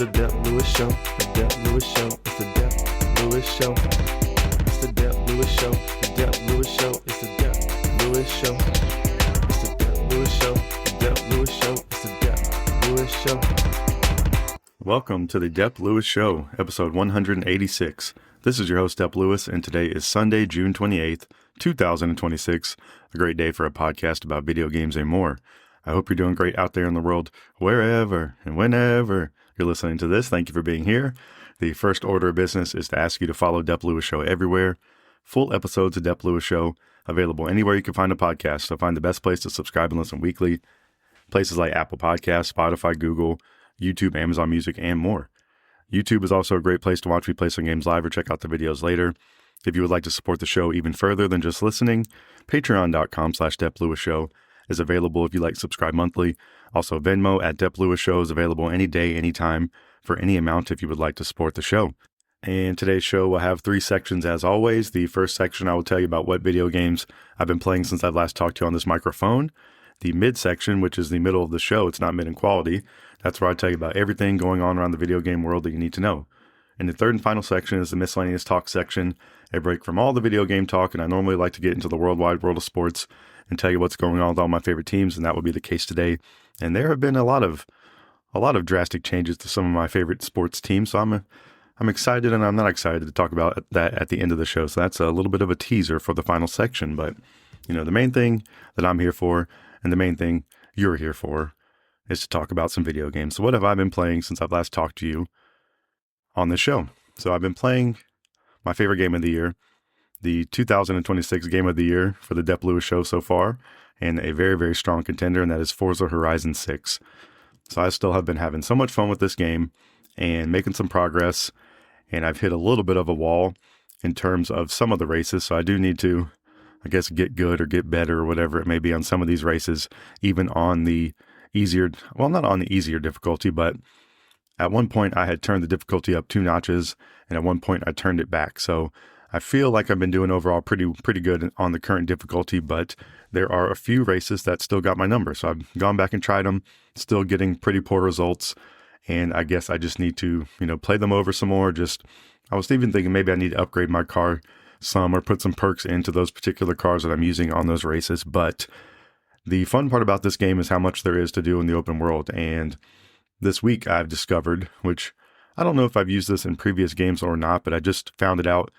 the Dep Lewis Show. The Dep Lewis Show. It's the Dep Lewis Show. It's the Dep Lewis Show. The Dep Lewis Show. It's the Dep Lewis Show. It's the Dep Lewis Show. The Dep Lewis Show. It's the Dep Lewis Show. Welcome to the Dep Lewis Show, episode 186. This is your host, Dep Lewis, and today is Sunday, June 28th, 2026. A great day for a podcast about video games and more. I hope you're doing great out there in the world, wherever and whenever you're listening to this. Thank you for being here. The first order of business is to ask you to follow Dep Lewis Show everywhere. Full episodes of Dep Lewis Show available anywhere you can find a podcast. So find the best place to subscribe and listen weekly. Places like Apple Podcasts, Spotify, Google, YouTube, Amazon Music, and more. YouTube is also a great place to watch me play some games live or check out the videos later. If you would like to support the show even further than just listening, patreon.com/Dep Lewis Show is available if you like subscribe monthly. Also, Venmo at Dep Lewis Show is available any day, anytime, for any amount if you would like to support the show. And today's show will have three sections as always. The first section, I will tell you about what video games I've been playing since I've last talked to you on this microphone. The mid section, which is the middle of the show, it's not mid in quality. That's where I tell you about everything going on around the video game world that you need to know. And the third and final section is the miscellaneous talk section, a break from all the video game talk, and I normally like to get into the worldwide world of sports and tell you what's going on with all my favorite teams, and that will be the case today. And there have been a lot of drastic changes to some of my favorite sports teams, so I'm excited and I'm not excited to talk about that at the end of the show. So that's a little bit of a teaser for the final section, but you know, the main thing that I'm here for and the main thing you're here for is to talk about some video games. So what have I been playing since I've last talked to you on this show? So I've been playing my favorite game of the year, the 2026 game of the year for the Dep Lewis Show so far, and a very, very strong contender, and that is Forza Horizon 6. So I still have been having so much fun with this game and making some progress, and I've hit a little bit of a wall in terms of some of the races, so I do need to, I guess, get good or get better or whatever it may be on some of these races, even on the easier, well, not on the easier difficulty, but at one point I had turned the difficulty up 2 notches, and at one point I turned it back. So I feel like I've been doing overall pretty good on the current difficulty, but there are a few races that still got my number. So I've gone back and tried them, still getting pretty poor results. And I guess I just need to, play them over some more. I was even thinking maybe I need to upgrade my car some or put some perks into those particular cars that I'm using on those races. But the fun part about this game is how much there is to do in the open world. And this week I've discovered, which I don't know if I've used this in previous games or not, but I just found it out.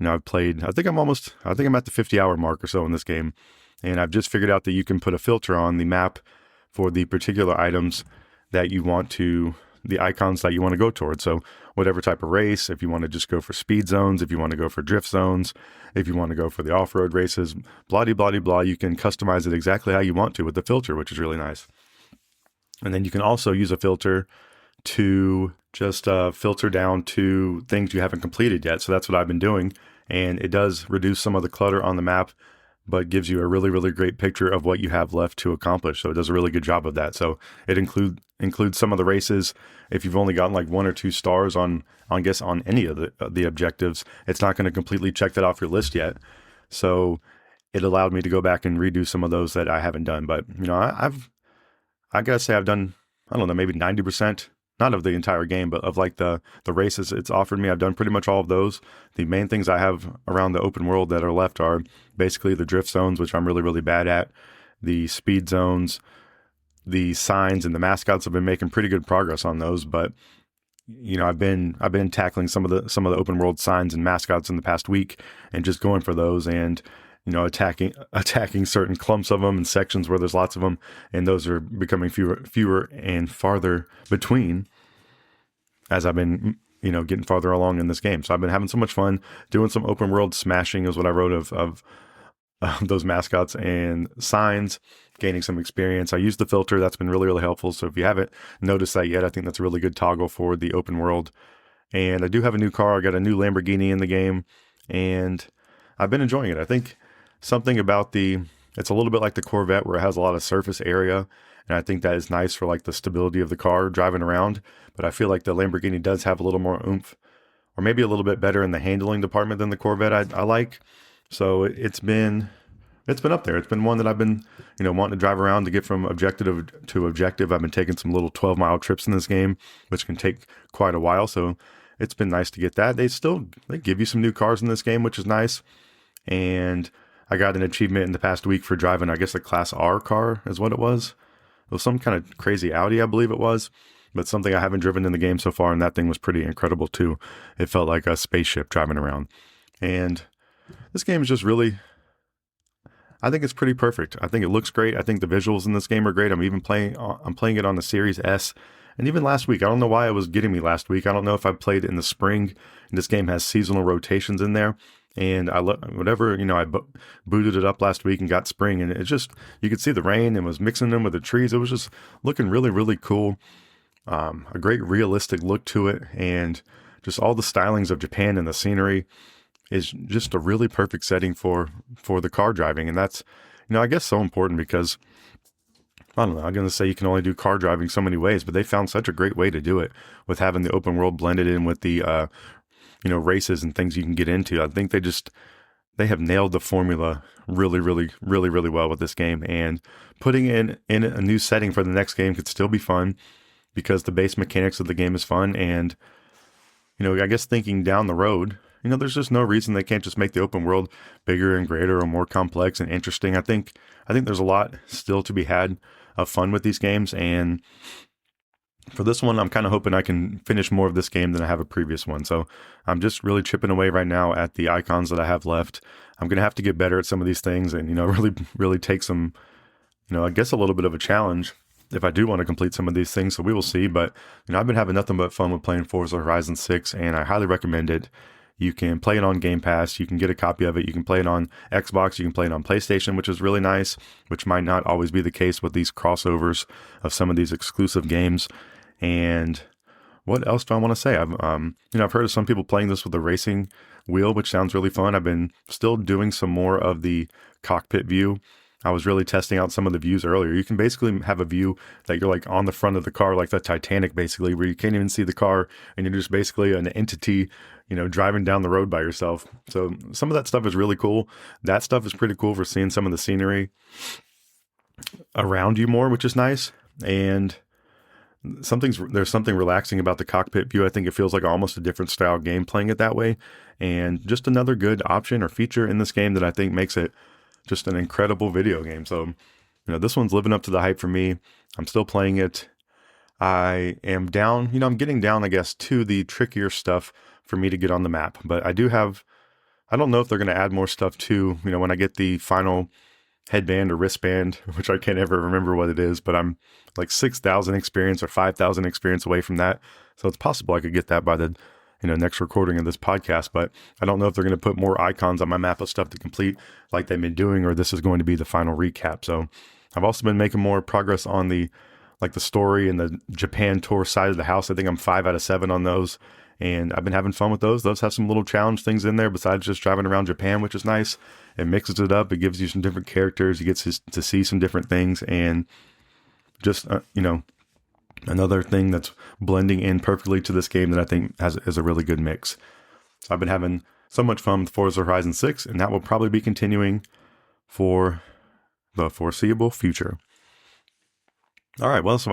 I've played, I think I'm at the 50-hour mark or so in this game. And I've just figured out that you can put a filter on the map for the particular items that you want to, the icons that you want to go towards. So whatever type of race, if you want to just go for speed zones, if you want to go for drift zones, if you want to go for the off-road races, blah, blah, blah, blah, you can customize it exactly how you want to with the filter, which is really nice. And then you can also use a filter to just filter down to things you haven't completed yet. So that's what I've been doing. And it does reduce some of the clutter on the map, but gives you a really, really great picture of what you have left to accomplish. So it does a really good job of that. So it includes some of the races. If you've only gotten like 1 or 2 stars on any of the objectives, it's not going to completely check that off your list yet. So it allowed me to go back and redo some of those that I haven't done. But, I gotta say I've done, I don't know, maybe 90%, not of the entire game, but of like the races it's offered me. I've done pretty much all of those. The main things I have around the open world that are left are basically the drift zones, which I'm really, really bad at, the speed zones, the signs, and the mascots. Have been making pretty good progress on those, but I've been tackling some of the open world signs and mascots in the past week and just going for those and attacking certain clumps of them and sections where there's lots of them, and those are becoming fewer and farther between as I've been, getting farther along in this game. So I've been having so much fun doing some open world smashing is what I wrote of those mascots and signs, gaining some experience. I used the filter. That's been really, really helpful. So if you haven't noticed that yet, I think that's a really good toggle for the open world. And I do have a new car. I got a new Lamborghini in the game, and I've been enjoying it. I think something about it's a little bit like the Corvette where it has a lot of surface area. And I think that is nice for like the stability of the car driving around. But I feel like the Lamborghini does have a little more oomph, or maybe a little bit better in the handling department than the Corvette I like. So it's been it's been up there. It's been one that I've been, wanting to drive around to get from objective to objective. I've been taking some little 12-mile trips in this game, which can take quite a while. So it's been nice to get that. They give you some new cars in this game, which is nice. And I got an achievement in the past week for driving, I guess, a Class R car is what it was. It was some kind of crazy Audi, I believe it was, but something I haven't driven in the game so far. And that thing was pretty incredible too. It felt like a spaceship driving around. And this game is just really, I think it's pretty perfect. I think it looks great. I think the visuals in this game are great. I'm playing it on the Series S. And even last week, I don't know why it was getting me last week. I don't know if I played it in the spring. And this game has seasonal rotations in there. And I booted it up last week and got spring. And it just, you could see the rain and was mixing them with the trees. It was just looking really, really cool. A great realistic look to it. And just all the stylings of Japan and the scenery is just a really perfect setting for the car driving. And that's, I guess so important because, I don't know, I'm going to say you can only do car driving so many ways, but they found such a great way to do it with having the open world blended in with the, races and things you can get into. I think they have nailed the formula really, really, really, really well with this game. And putting in a new setting for the next game could still be fun because the base mechanics of the game is fun. And, I guess thinking down the road, there's just no reason they can't just make the open world bigger and greater or more complex and interesting. I think there's a lot still to be had of fun with these games. And for this one, I'm kind of hoping I can finish more of this game than I have a previous one. So I'm just really chipping away right now at the icons that I have left. I'm going to have to get better at some of these things and, really, really take some, I guess a little bit of a challenge if I do want to complete some of these things. So we will see. But, I've been having nothing but fun with playing Forza Horizon 6 and I highly recommend it. You can play it on Game Pass. You can get a copy of it. You can play it on Xbox. You can play it on PlayStation, which is really nice, which might not always be the case with these crossovers of some of these exclusive games. And what else do I want to say? I've heard of some people playing this with a racing wheel, which sounds really fun. I've been still doing some more of the cockpit view. I was really testing out some of the views earlier. You can basically have a view that you're like on the front of the car, like the Titanic, basically, where you can't even see the car and you're just basically an entity, driving down the road by yourself. So some of that stuff is really cool. That stuff is pretty cool for seeing some of the scenery around you more, which is nice. And there's something relaxing about the cockpit view. I think it feels like almost a different style game playing it that way. And just another good option or feature in this game that I think makes it just an incredible video game. So, this one's living up to the hype for me. I'm still playing it. I am down, I'm getting down, I guess, to the trickier stuff for me to get on the map. But I don't know if they're going to add more stuff too, when I get the final headband or wristband, which I can't ever remember what it is, but I'm like 6,000 experience or 5,000 experience away from that. So it's possible I could get that by the next recording of this podcast, but I don't know if they're going to put more icons on my map of stuff to complete like they've been doing, or this is going to be the final recap. So I've also been making more progress on the story and the Japan tour side of the house. I think I'm 5 out of 7 on those, and I've been having fun with those. Those have some little challenge things in there besides just driving around Japan, which is nice. It mixes it up. It gives you some different characters. You get to see some different things, and just, another thing that's blending in perfectly to this game that I think is a really good mix. So I've been having so much fun with Forza Horizon 6, and that will probably be continuing for the foreseeable future. All right, what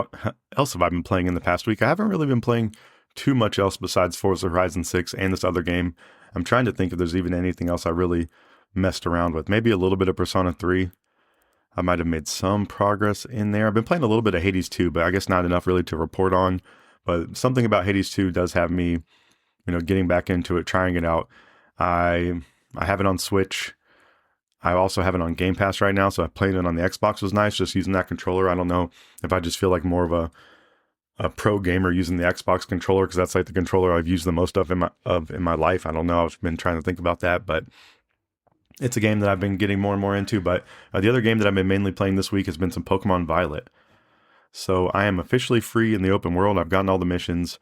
else have I been playing in the past week? I haven't really been playing too much else besides Forza Horizon 6 and this other game. I'm trying to think if there's even anything else I really messed around with. Maybe a little bit of Persona 3. I might have made some progress in there. I've been playing a little bit of Hades 2, but I guess not enough really to report on. But something about Hades 2 does have me, getting back into it, trying it out. I have it on Switch. I also have it on Game Pass right now, so playing it on the Xbox was nice, just using that controller. I don't know if I just feel like more of a pro gamer using the Xbox controller, because that's like the controller I've used the most of in my life. I don't know. I've been trying to think about that, but it's a game that I've been getting more and more into. But the other game that I've been mainly playing this week has been some Pokemon Violet. So I am officially free in the open world. I've gotten all the missions.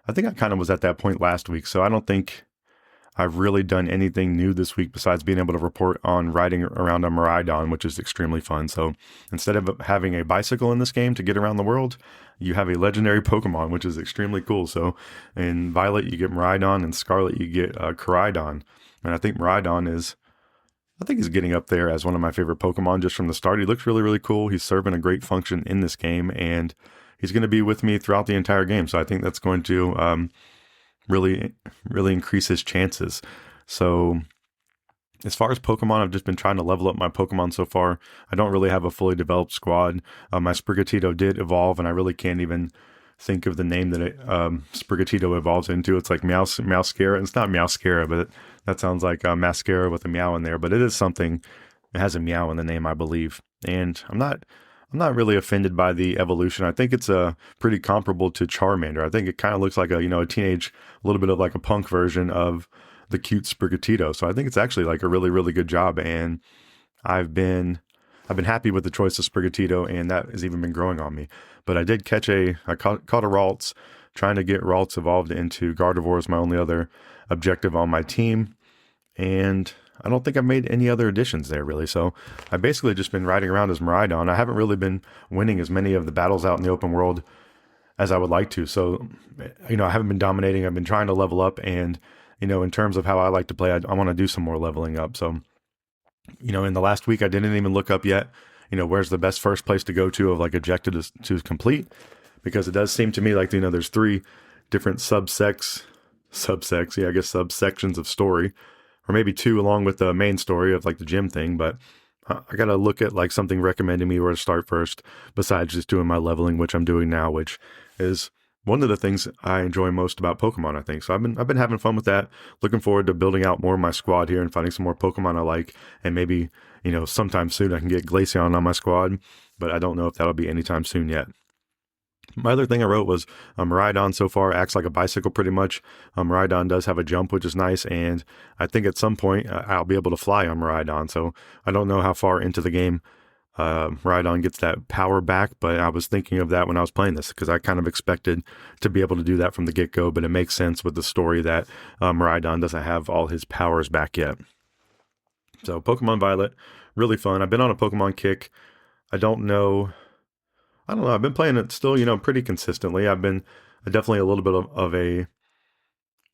I think I kind of was at that point last week, so I don't think I've really done anything new this week besides being able to report on riding around a Miraidon, which is extremely fun. So instead of having a bicycle in this game to get around the world, you have a legendary Pokemon, which is extremely cool. So in Violet, you get Miraidon, and Scarlet, you get Koraidon. And I think Miraidon is I think he's getting up there as one of my favorite Pokemon just from the start. He looks really, really cool. He's serving a great function in this game, and he's going to be with me throughout the entire game. So I think that's going to really, really increase his chances. So as far as Pokemon, I've just been trying to level up my Pokemon so far. I don't really have a fully developed squad. My Sprigatito did evolve, and I really can't even think of the name that Sprigatito evolves into. It's like Meowscara. It's not Meowscara, but that sounds like mascara with a meow in there. But it is something. It has a meow in the name, I believe. And I'm not really offended by the evolution. I think it's pretty comparable to Charmander. I think it kind of looks like a little bit of like a punk version of the cute Sprigatito. So I think it's actually like a really, really good job. And I've been happy with the choice of Sprigatito, and that has even been growing on me. But I did catch I caught a Ralts, trying to get Ralts evolved into Gardevoir as my only other objective on my team. And I don't think I've made any other additions there, really. So I've basically just been riding around as Miraidon. I haven't really been winning as many of the battles out in the open world as I would like to. So, I haven't been dominating. I've been trying to level up. And, in terms of how I like to play, I want to do some more leveling up. So, in the last week, I didn't even look up yet, where's the best first place to go to of like objectives to complete. Because it does seem to me like, there's 3 different subsections of story. Or maybe 2 along with the main story of like the gym thing. But I got to look at like something recommending me where to start first, besides just doing my leveling, which I'm doing now, which is one of the things I enjoy most about Pokemon, I think. So I've been having fun with that. Looking forward to building out more of my squad here and finding some more Pokemon I like. And maybe, sometime soon I can get Glaceon on my squad. But I don't know if that'll be anytime soon yet. My other thing I wrote was Miraidon so far acts like a bicycle pretty much. Miraidon does have a jump, which is nice, and I think at some point I'll be able to fly on Miraidon. So I don't know how far into the game Miraidon gets that power back, but I was thinking of that when I was playing this because I kind of expected to be able to do that from the get-go, but it makes sense with the story that Miraidon doesn't have all his powers back yet. So Pokemon Violet, really fun. I've been on a Pokemon kick. I don't know. I've been playing it still, pretty consistently. I've been definitely a little bit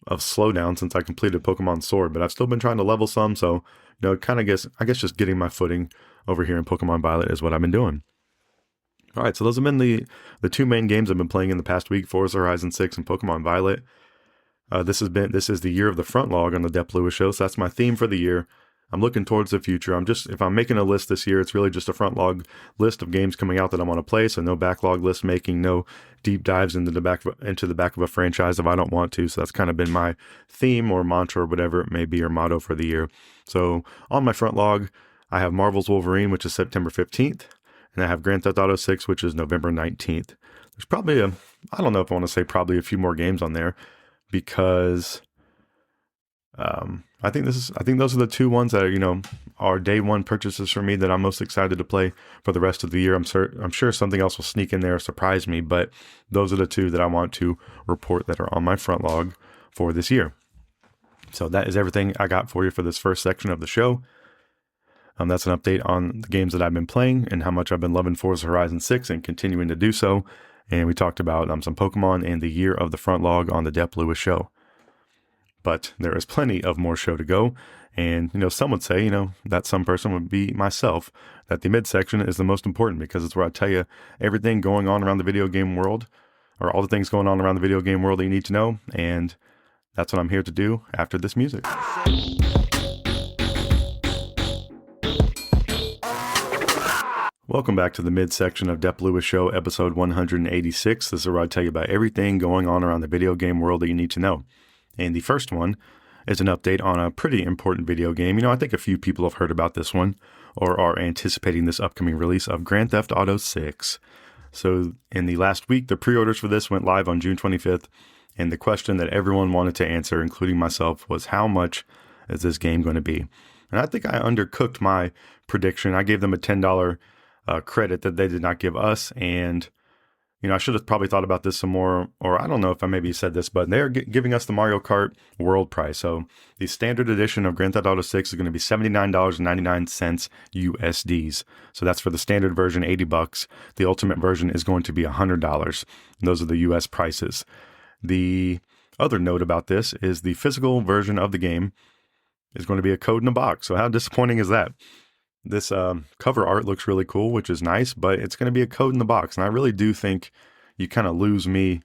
of slowdown since I completed Pokemon Sword, but I've still been trying to level some. So, I guess just getting my footing over here in Pokemon Violet is what I've been doing. All right, so those have been the 2 main games I've been playing in the past week: Forza Horizon 6 and Pokemon Violet. This is the year of the front log on the Dep Lewis Show, so that's my theme for the year. I'm looking towards the future. If I'm making a list this year, it's really just a front log list of games coming out that I want to play. So no backlog list making, no deep dives into the back of a franchise if I don't want to. So that's kind of been my theme or mantra or whatever it may be, or motto for the year. So on my front log, I have Marvel's Wolverine, which is September 15th. And I have Grand Theft Auto 6, which is November 19th. There's probably I don't know if I want to say probably a few more games on there because I think those are the 2 ones that are day one purchases for me that I'm most excited to play for the rest of the year. I'm sure something else will sneak in there or surprise me, but those are the 2 that I want to report that are on my front log for this year. So that is everything I got for you for this first section of the show. That's an update on the games that I've been playing and how much I've been loving Forza Horizon 6 and continuing to do so. And we talked about some Pokemon and the year of the front log on the Dep Lewis Show. But there is plenty of more show to go. And, some would say, that some person would be myself, that the midsection is the most important because it's where I tell you everything going on around the video game world, or all the things going on around the video game world that you need to know. And that's what I'm here to do after this music. Welcome back to the midsection of Dep Lewis Show, episode 186. This is where I tell you about everything going on around the video game world that you need to know. And the first one is an update on a pretty important video game. I think a few people have heard about this one or are anticipating this upcoming release of Grand Theft Auto 6. So in the last week, the pre-orders for this went live on June 25th. And the question that everyone wanted to answer, including myself, was how much is this game going to be? And I think I undercooked my prediction. I gave them a $10 credit that they did not give us. And I should have probably thought about this some more, or I don't know if I maybe said this, but they're giving us the Mario Kart World price. So the standard edition of Grand Theft Auto 6 is going to be $79.99 USDs. So that's for the standard version, $80. The ultimate version is going to be $100. Those are the US prices. The other note about this is the physical version of the game is going to be a code in a box. So how disappointing is that? This cover art looks really cool, which is nice, but it's going to be a code in the box. And I really do think you kind of lose me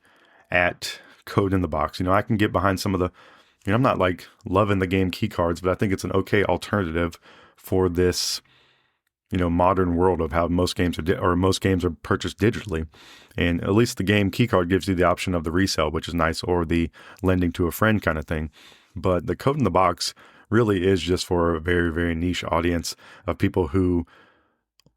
at code in the box. I can get behind some of the, I'm not like loving the game key cards, but I think it's an okay alternative for this, modern world of how most games are purchased digitally. And at least the game key card gives you the option of the resale, which is nice, or the lending to a friend kind of thing. But the code in the box really is just for a very, very niche audience of people who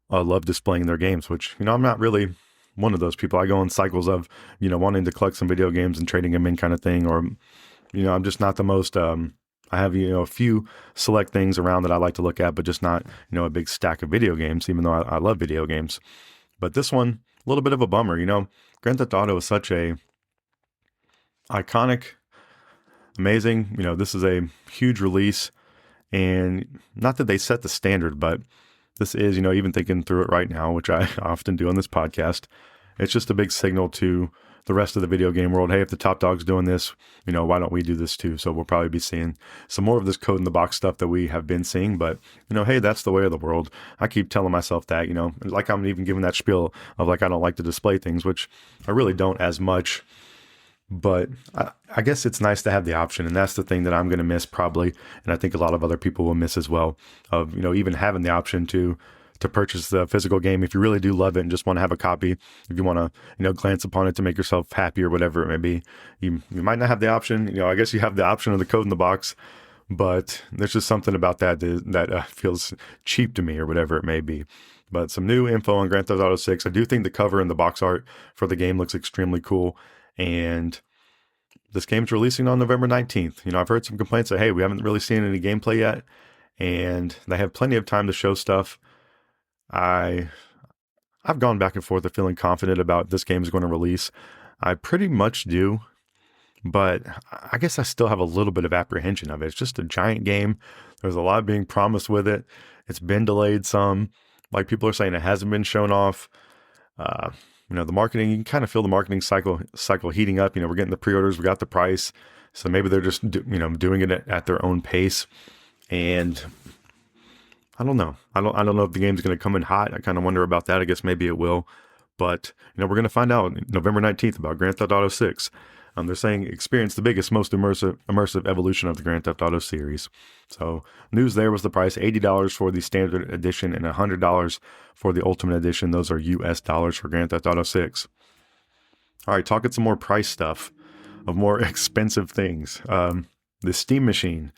love displaying their games, which, I'm not really one of those people. I go in cycles of, wanting to collect some video games and trading them in kind of thing, or, I'm just not the most, I have, a few select things around that I like to look at, but just not, a big stack of video games, even though I love video games. But this one, a little bit of a bummer. Grand Theft Auto is such a iconic, amazing, this is a huge release, and not that they set the standard, but this is, even thinking through it right now, which I often do on this podcast, it's just a big signal to the rest of the video game world. Hey, if the top dog's doing this, why don't we do this too? So we'll probably be seeing some more of this code in the box stuff that we have been seeing, but hey, that's the way of the world. I keep telling myself that, like I'm even giving that spiel of like, I don't like to display things, which I really don't as much, but I guess it's nice to have the option. And that's the thing that I'm going to miss probably. And I think a lot of other people will miss as well, of, even having the option to purchase the physical game if you really do love it and just want to have a copy. If you want to, glance upon it to make yourself happy or whatever it may be, you might not have the option. I guess you have the option of the code in the box, but there's just something about that feels cheap to me or whatever it may be. But some new info on Grand Theft Auto 6. I do think the cover and the box art for the game looks extremely cool. And this game's releasing on November 19th. I've heard some complaints that, hey, we haven't really seen any gameplay yet, and they have plenty of time to show stuff. I've gone back and forth of feeling confident about this game is going to release. I pretty much do, but I guess I still have a little bit of apprehension of it. It's just a giant game. There's a lot being promised with it. It's been delayed some. Like people are saying, it hasn't been shown off. The marketing, you can kind of feel the marketing cycle heating up. We're getting the pre-orders, we got the price. So maybe they're just, doing it at their own pace. And I don't know. I don't know if the game's going to come in hot. I kind of wonder about that. I guess maybe it will. But, we're going to find out November 19th about Grand Theft Auto 6. They're saying experience the biggest, most immersive evolution of the Grand Theft Auto series. So news there was the price, $80 for the standard edition and $100 for the ultimate edition. Those are US dollars for Grand Theft Auto 6. All right, talking some more price stuff of more expensive things. The Steam Machine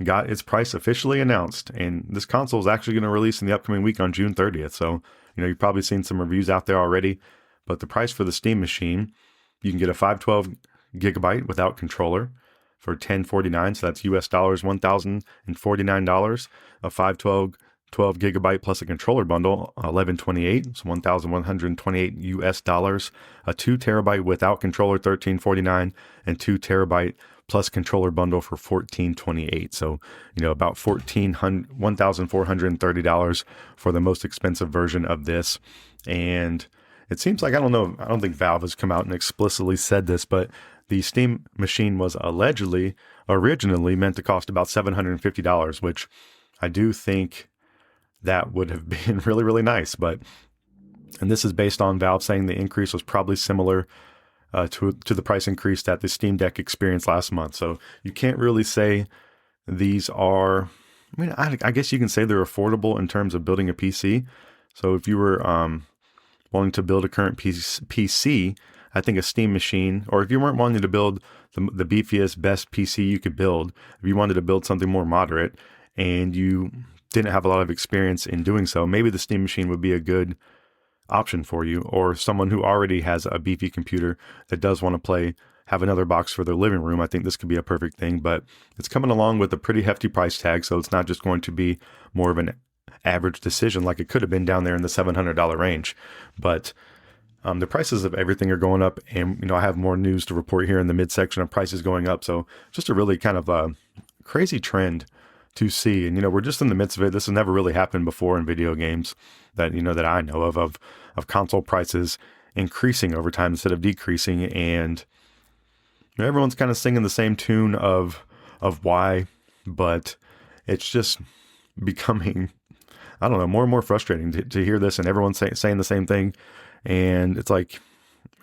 got its price officially announced, and this console is actually going to release in the upcoming week on June 30th. So, you've probably seen some reviews out there already, but the price for the Steam Machine, you can get a 512 gigabyte without controller for $1049. So that's US dollars, $1,049. A 512 gigabyte plus a controller bundle, $1,128. So $1,128 US dollars. A 2 terabyte without controller, $1,349, and 2 terabyte plus controller bundle for $1,428. So, about $1,430 for the most expensive version of this. And it seems like, I don't know, I don't think Valve has come out and explicitly said this, but the Steam Machine was originally meant to cost about $750, which I do think that would have been really, really nice. And this is based on Valve saying the increase was probably similar to the price increase that the Steam Deck experienced last month. So you can't really say these are, I guess you can say they're affordable in terms of building a PC. So if you were wanting to build a current PC, I think a Steam Machine, or if you weren't wanting to build the beefiest, best PC you could build, if you wanted to build something more moderate and you didn't have a lot of experience in doing so, maybe the Steam Machine would be a good option for you, or someone who already has a beefy computer that does want to have another box for their living room. I think this could be a perfect thing, but it's coming along with a pretty hefty price tag, so it's not just going to be more of an average decision like it could have been down there in the $700 range. But the prices of everything are going up, and I have more news to report here in the midsection of prices going up. So just a really kind of a crazy trend to see. And we're just in the midst of it. This has never really happened before in video games that that I know of console prices increasing over time instead of decreasing. And everyone's kind of singing the same tune of why, but it's just becoming, I don't know, more and more frustrating to hear this and everyone saying the same thing. And it's like,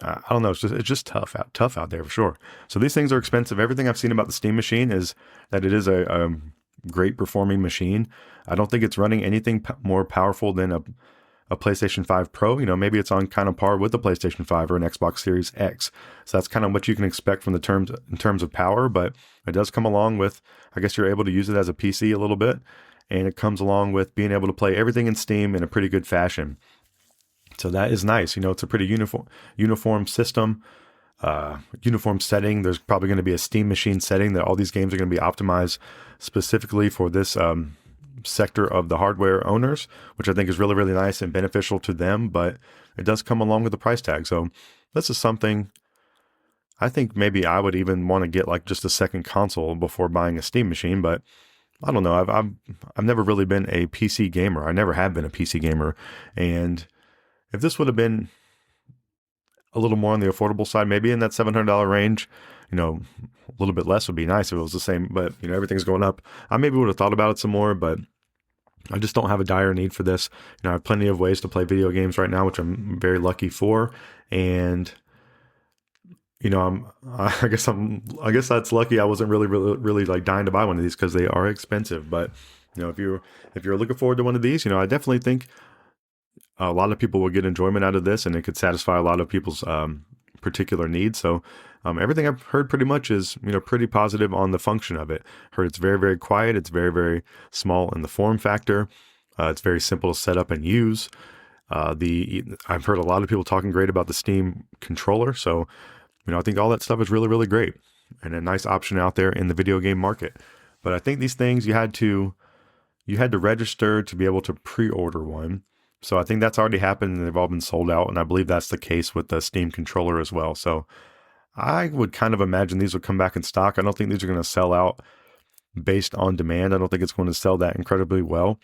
I don't know, it's just tough out there for sure. So these things are expensive. Everything I've seen about the Steam machine is that it is a great performing machine. I don't think it's running anything more powerful than a PlayStation 5 Pro. You know, maybe it's on kind of par with the PlayStation 5 or an Xbox Series X. So that's kind of what you can expect from in terms of power, but it does come along with, I guess you're able to use it as a PC a little bit, and it comes along with being able to play everything in Steam in a pretty good fashion. So that is nice. You know, it's a pretty uniform system, uniform setting. There's probably going to be a Steam machine setting that all these games are going to be optimized specifically for this sector of the hardware owners, which I think is really, really nice and beneficial to them, but it does come along with the price tag. So this is something I think maybe I would even want to get like just a second console before buying a Steam machine, but I don't know. I've never really been a PC gamer. I never have been a PC gamer. And if this would have been a little more on the affordable side, maybe in that $700 range, you know, a little bit less would be nice if it was the same, but you know, everything's going up. I maybe would have thought about it some more, but I just don't have a dire need for this. You know, I have plenty of ways to play video games right now, which I'm very lucky for. And, you know, I guess that's lucky. I wasn't really like dying to buy one of these because they are expensive. But, you know, if you're looking forward to one of these, you know, I definitely think a lot of people will get enjoyment out of this, and it could satisfy a lot of people's particular needs. So everything I've heard pretty much is, you know, pretty positive on the function of it. Heard it's very, very quiet. It's very, very small in the form factor. It's very simple to set up and use. I've heard a lot of people talking great about the Steam controller. So, you know, I think all that stuff is really, really great and a nice option out there in the video game market. But I think these things you had to register to be able to pre-order one. So I think that's already happened and they've all been sold out. And I believe that's the case with the Steam controller as well. So I would kind of imagine these will come back in stock. I don't think these are going to sell out based on demand. I don't think it's going to sell that incredibly well.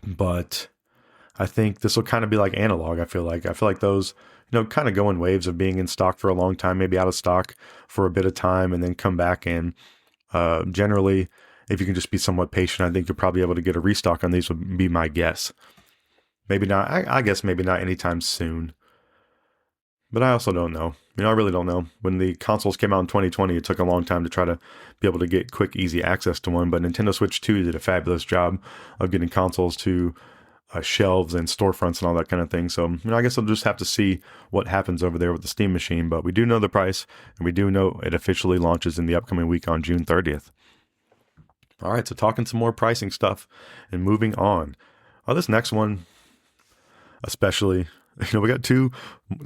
But I think this will kind of be like analog. I feel like those, you know, kind of go in waves of being in stock for a long time, maybe out of stock for a bit of time and then come back. And generally, if you can just be somewhat patient, I think you'll probably be able to get a restock on these would be my guess. Maybe not. I guess maybe not anytime soon. But I also don't know. You know, I really don't know. When the consoles came out in 2020, it took a long time to try to be able to get quick, easy access to one. But Nintendo Switch 2 did a fabulous job of getting consoles to shelves and storefronts and all that kind of thing. So, you know, I guess I'll just have to see what happens over there with the Steam machine. But we do know the price, and we do know it officially launches in the upcoming week on June 30th. All right, so talking some more pricing stuff and moving on. This next one, especially, you know, we got two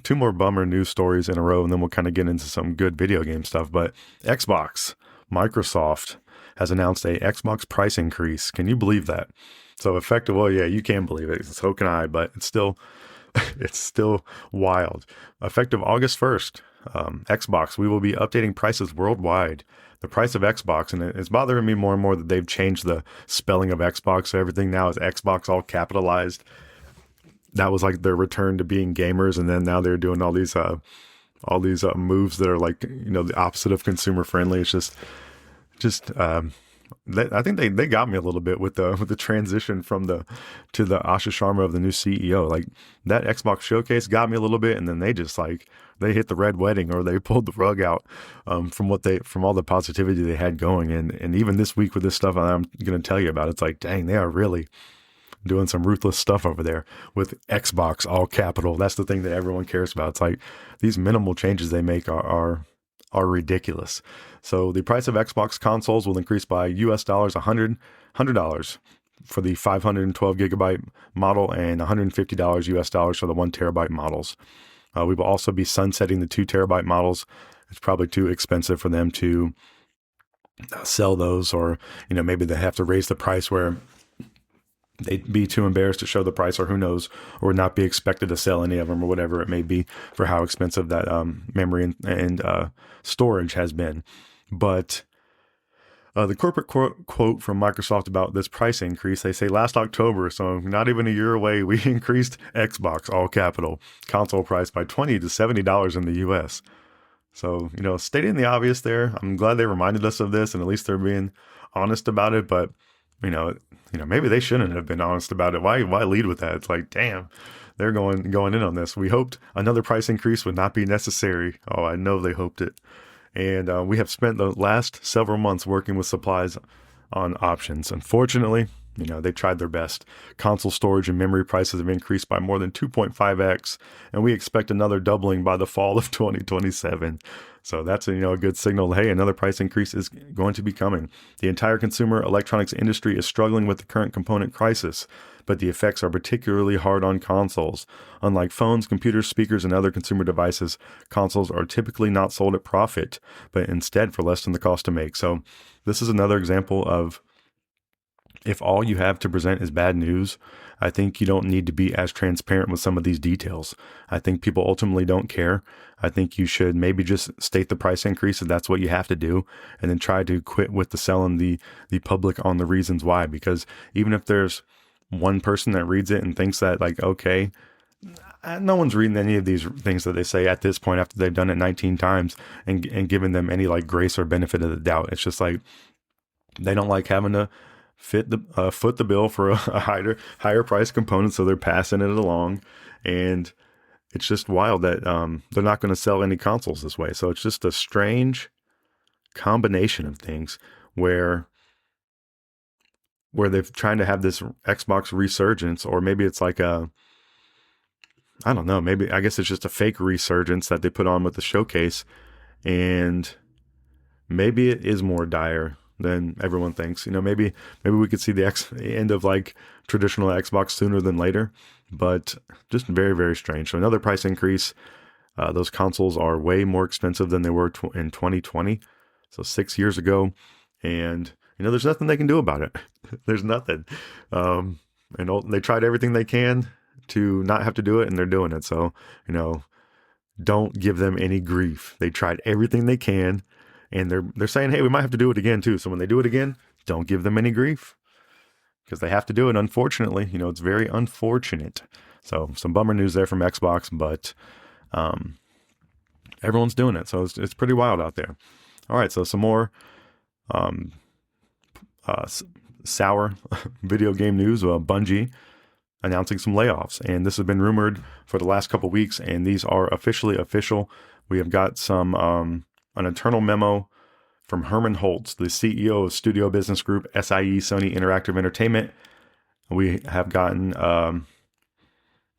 more bummer news stories in a row, and then we'll kind of get into some good video game stuff. But Microsoft has announced a Xbox price increase. Can you believe that? So effective, well, yeah, you can believe it. So can I, but it's still wild. Effective August 1st, Xbox, we will be updating prices worldwide. The price of Xbox, and it's bothering me more and more that they've changed the spelling of Xbox. So everything now is Xbox all capitalized. That was like their return to being gamers, and then now they're doing all these moves that are like, you know, the opposite of consumer friendly. It's just I think they got me a little bit with the transition to the Asha Sharma of the new CEO. Like that Xbox showcase got me a little bit, and then they just like they hit the red wedding, or they pulled the rug out from all the positivity they had going. And even this week with this stuff I'm going to tell you about, it's like, dang, they are really doing some ruthless stuff over there with Xbox all capital. That's the thing that everyone cares about. It's like these minimal changes they make are ridiculous. So the price of Xbox consoles will increase by US dollars $100 for the 512 gigabyte model and $150 US dollars for the 1 terabyte models. We will also be sunsetting the 2 terabyte models. It's probably too expensive for them to sell those, or, you know, maybe they have to raise the price where they'd be too embarrassed to show the price, or who knows, or not be expected to sell any of them, or whatever it may be for how expensive that memory and storage has been. But the corporate quote from Microsoft about this price increase, they say last October, so not even a year away, we increased Xbox, all capital, console price by $20 to $70 in the US. So, you know, stating the obvious there, I'm glad they reminded us of this, and at least they're being honest about it. But maybe they shouldn't have been honest about it. Why lead with that? It's like, damn, they're going in on this. We hoped another price increase would not be necessary. Oh, I know they hoped it. And we have spent the last several months working with supplies on options. Unfortunately, they tried their best. Console storage and memory prices have increased by more than 2.5x, and we expect another doubling by the fall of 2027. So that's a good signal. Hey, another price increase is going to be coming. The entire consumer electronics industry is struggling with the current component crisis, but the effects are particularly hard on consoles. Unlike phones, computers, speakers, and other consumer devices, consoles are typically not sold at profit, but instead for less than the cost to make. So this is another example of, if all you have to present is bad news, I think you don't need to be as transparent with some of these details. I think people ultimately don't care. I think you should maybe just state the price increase if that's what you have to do, and then try to quit with the selling the public on the reasons why. Because even if there's one person that reads it and thinks that, like, okay, no one's reading any of these things that they say at this point after they've done it 19 times and given them any like grace or benefit of the doubt. It's just like they don't like having to foot the bill for a higher price component, so they're passing it along. And it's just wild that they're not going to sell any consoles this way. So it's just a strange combination of things where they're trying to have this Xbox resurgence, or maybe it's like I don't know, maybe I guess it's just a fake resurgence that they put on with the showcase, and maybe it is more dire than everyone thinks. Maybe we could see the end of like traditional Xbox sooner than later, but just very, very strange. So another price increase. Those consoles are way more expensive than they were in 2020. So 6 years ago, and there's nothing they can do about it. There's nothing. And they tried everything they can to not have to do it, and they're doing it. So, don't give them any grief. They tried everything they can, and they're saying, hey, we might have to do it again too. So when they do it again, don't give them any grief, because they have to do it. Unfortunately, it's very unfortunate. So some bummer news there from Xbox, but everyone's doing it. So it's pretty wild out there. All right. So some more sour video game news. Bungie announcing some layoffs, and this has been rumored for the last couple of weeks, and these are officially official. We have got some an internal memo from Herman Holtz, the CEO of Studio Business Group, SIE, Sony Interactive Entertainment. We have gotten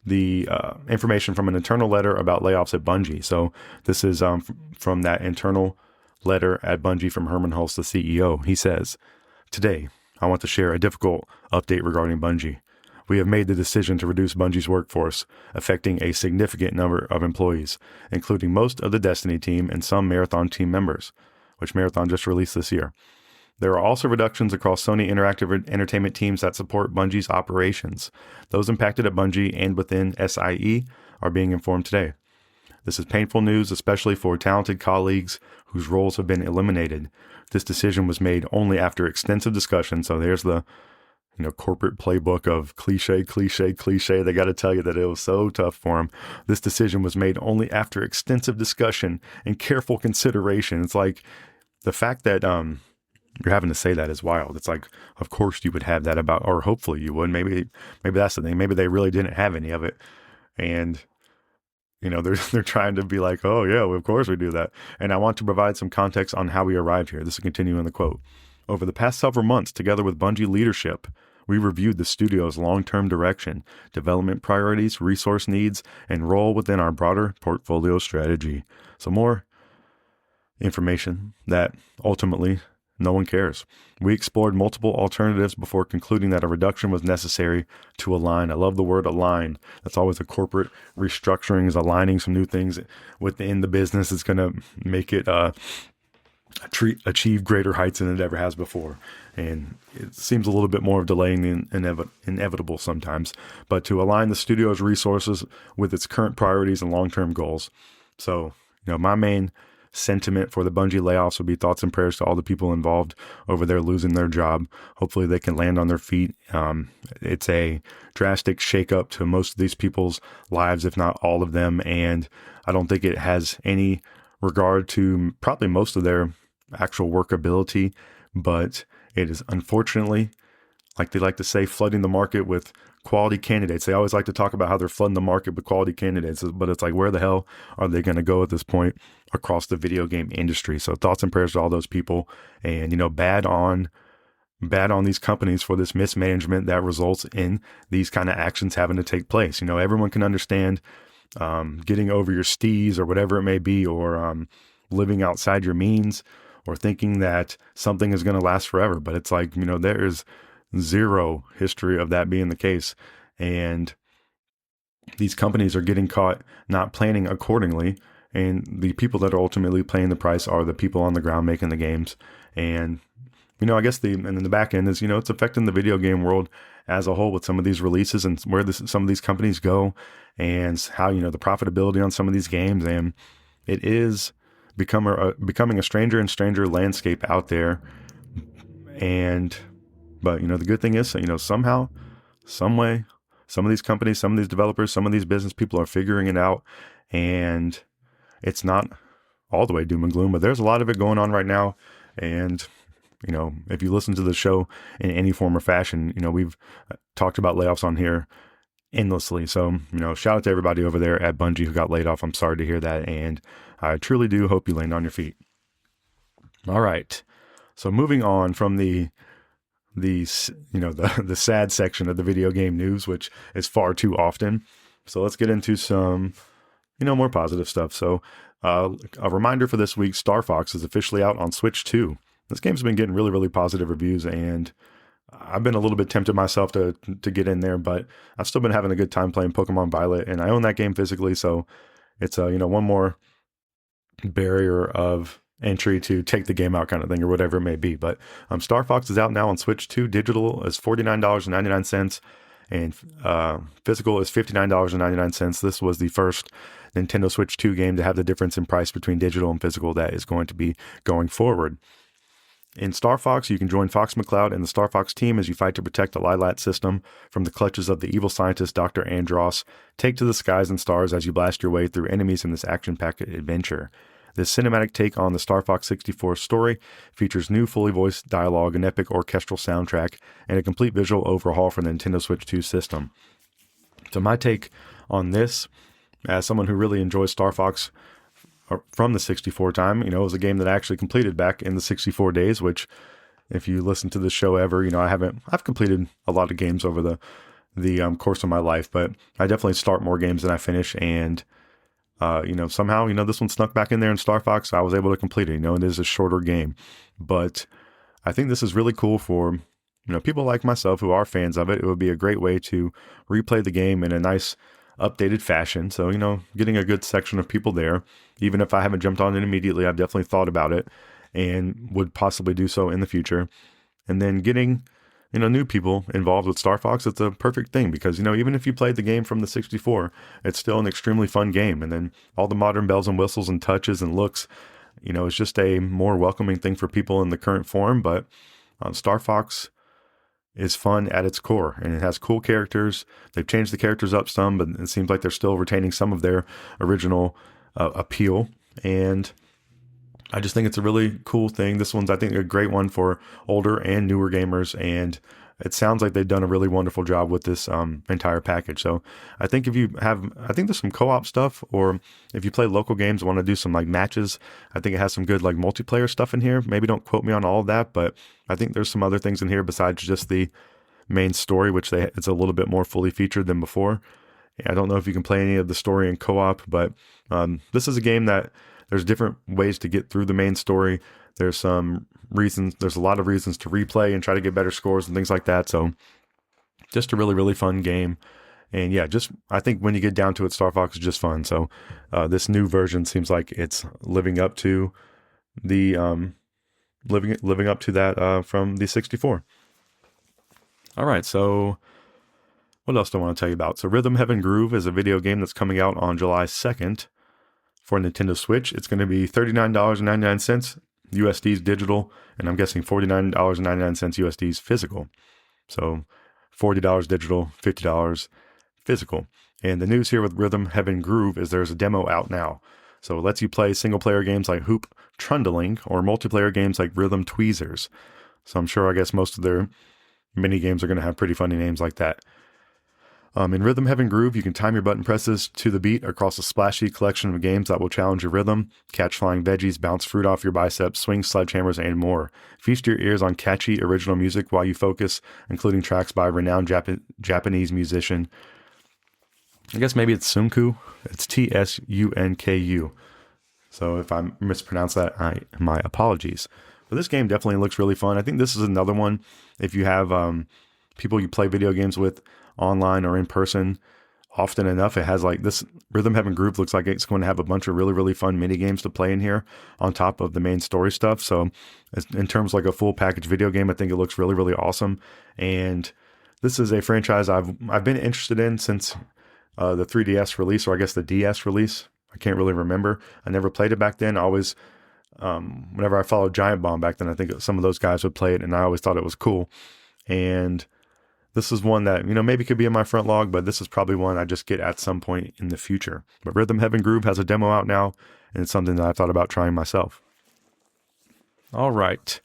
the information from an internal letter about layoffs at Bungie. So this is from that internal letter at Bungie from Herman Holtz, the CEO. He says, "Today, I want to share a difficult update regarding Bungie. We have made the decision to reduce Bungie's workforce, affecting a significant number of employees, including most of the Destiny team and some Marathon team members, which Marathon just released this year. There are also reductions across Sony Interactive Entertainment teams that support Bungie's operations. Those impacted at Bungie and within SIE are being informed today. This is painful news, especially for talented colleagues whose roles have been eliminated. This decision was made only after extensive discussion." So there's the corporate playbook of cliche. They got to tell you that it was so tough for them. "This decision was made only after extensive discussion and careful consideration." It's like the fact that you're having to say that is wild. It's like, of course you would have that about, or hopefully you would. Maybe that's the thing. Maybe they really didn't have any of it, and they're trying to be like, oh yeah, well, of course we do that. "And I want to provide some context on how we arrived here." This is continuing the quote. "Over the past several months, together with Bungie leadership, we reviewed the studio's long-term direction, development priorities, resource needs, and role within our broader portfolio strategy." So more information that ultimately no one cares. "We explored multiple alternatives before concluding that a reduction was necessary to align." I love the word align. That's always a corporate restructuring, is aligning some new things within the business. It's going to make it achieve greater heights than it ever has before. And it seems a little bit more of delaying the inevitable sometimes, but to align the studio's resources with its current priorities and long-term goals. So, my main sentiment for the Bungie layoffs would be thoughts and prayers to all the people involved over there losing their job. Hopefully they can land on their feet. It's a drastic shakeup to most of these people's lives, if not all of them. And I don't think it has any regard to probably most of their actual workability, but it is unfortunately like they like to say, flooding the market with quality candidates. They always like to talk about how they're flooding the market with quality candidates, but it's like, where the hell are they going to go at this point across the video game industry? So thoughts and prayers to all those people, and, bad on these companies for this mismanagement that results in these kind of actions having to take place. Everyone can understand getting over your steez or whatever it may be, or living outside your means, or thinking that something is going to last forever. But it's like, there is zero history of that being the case. And these companies are getting caught not planning accordingly. And the people that are ultimately paying the price are the people on the ground making the games. And, I guess and then the back end is, it's affecting the video game world as a whole with some of these releases and where some of these companies go, and how, the profitability on some of these games. And it is becoming a stranger and stranger landscape out there. But the good thing is, somehow, some way, some of these companies, some of these developers, some of these business people are figuring it out, and it's not all the way doom and gloom, but there's a lot of it going on right now. And, if you listen to the show in any form or fashion, we've talked about layoffs on here endlessly. So, shout out to everybody over there at Bungie who got laid off. I'm sorry to hear that. And I truly do hope you land on your feet. All right. So moving on from the sad section of the video game news, which is far too often. So let's get into some, more positive stuff. So a reminder for this week, Star Fox is officially out on Switch 2. This game's been getting really, really positive reviews, and I've been a little bit tempted myself to get in there, but I've still been having a good time playing Pokemon Violet, and I own that game physically, so it's one more barrier of entry to take the game out kind of thing, or whatever it may be. But Star Fox is out now on Switch 2. Digital is $49.99, and physical is $59.99. This was the first Nintendo Switch 2 game to have the difference in price between digital and physical that is going to be going forward. In Star Fox, you can join Fox McCloud and the Star Fox team as you fight to protect the Lilat system from the clutches of the evil scientist Dr. Andross. Take to the skies and stars as you blast your way through enemies in this action-packed adventure. This cinematic take on the Star Fox 64 story features new fully voiced dialogue, an epic orchestral soundtrack, and a complete visual overhaul for the Nintendo Switch 2 system. So my take on this, as someone who really enjoys Star Fox from the 64 time, it was a game that I actually completed back in the 64 days, which, if you listen to the show ever, I've completed a lot of games over the course of my life, but I definitely start more games than I finish. And, somehow, this one snuck back in there in Star Fox. I was able to complete it. It is a shorter game, but I think this is really cool for, people like myself who are fans of it. It would be a great way to replay the game in a nice, updated fashion. So, getting a good section of people there, even if I haven't jumped on it immediately, I've definitely thought about it and would possibly do so in the future. And then getting, new people involved with Star Fox, it's a perfect thing because, even if you played the game from the 64, it's still an extremely fun game. And then all the modern bells and whistles and touches and looks, it's just a more welcoming thing for people in the current form. But Star Fox is fun at its core, and it has cool characters. They've changed the characters up some, but it seems like they're still retaining some of their original appeal. And I just think it's a really cool thing. This one's, I think, a great one for older and newer gamers, and it sounds like they've done a really wonderful job with this entire package. So I think I think there's some co-op stuff, or if you play local games, want to do some like matches, I think it has some good like multiplayer stuff in here. Maybe don't quote me on all of that, but I think there's some other things in here besides just the main story, which it's a little bit more fully featured than before. I don't know if you can play any of the story in co-op, but this is a game that there's different ways to get through the main story. There's a lot of reasons to replay and try to get better scores and things like that. So just a really, really fun game. And yeah, I think when you get down to it, Star Fox is just fun. So this new version seems like it's living up to the living up to that from the 64. All right, so what else do I want to tell you about? So Rhythm Heaven Groove is a video game that's coming out on July 2nd for Nintendo Switch. It's going to be $39.99 USD's digital, and I'm guessing $49.99 USD's physical. So $40 digital, $50 physical. And the news here with Rhythm Heaven Groove is there's a demo out now. So it lets you play single-player games like Hoop Trundling or multiplayer games like Rhythm Tweezers. So I'm sure, I guess most of their mini games are going to have pretty funny names like that. In Rhythm Heaven Groove, you can time your button presses to the beat across a splashy collection of games that will challenge your rhythm, catch flying veggies, bounce fruit off your biceps, swing sledgehammers, and more. Feast your ears on catchy original music while you focus, including tracks by a renowned Japanese musician. I guess maybe it's Tsunku. It's Tsunku. So if I mispronounce that, my apologies. But this game definitely looks really fun. I think this is another one, if you have people you play video games with online or in person often enough, it has like this Rhythm Heaven Groove looks like it's going to have a bunch of really, really fun mini games to play in here on top of the main story stuff. So in terms of like a full package video game, I think it looks really, really awesome. And this is a franchise I've been interested in since the 3DS release, or I guess the DS release. I can't really remember. I never played it back then. I always, whenever I followed Giant Bomb back then, I think some of those guys would play it, and I always thought it was cool. And this is one that, maybe could be in my front log, but this is probably one I just get at some point in the future. But Rhythm Heaven Groove has a demo out now, and it's something that I thought about trying myself. All right.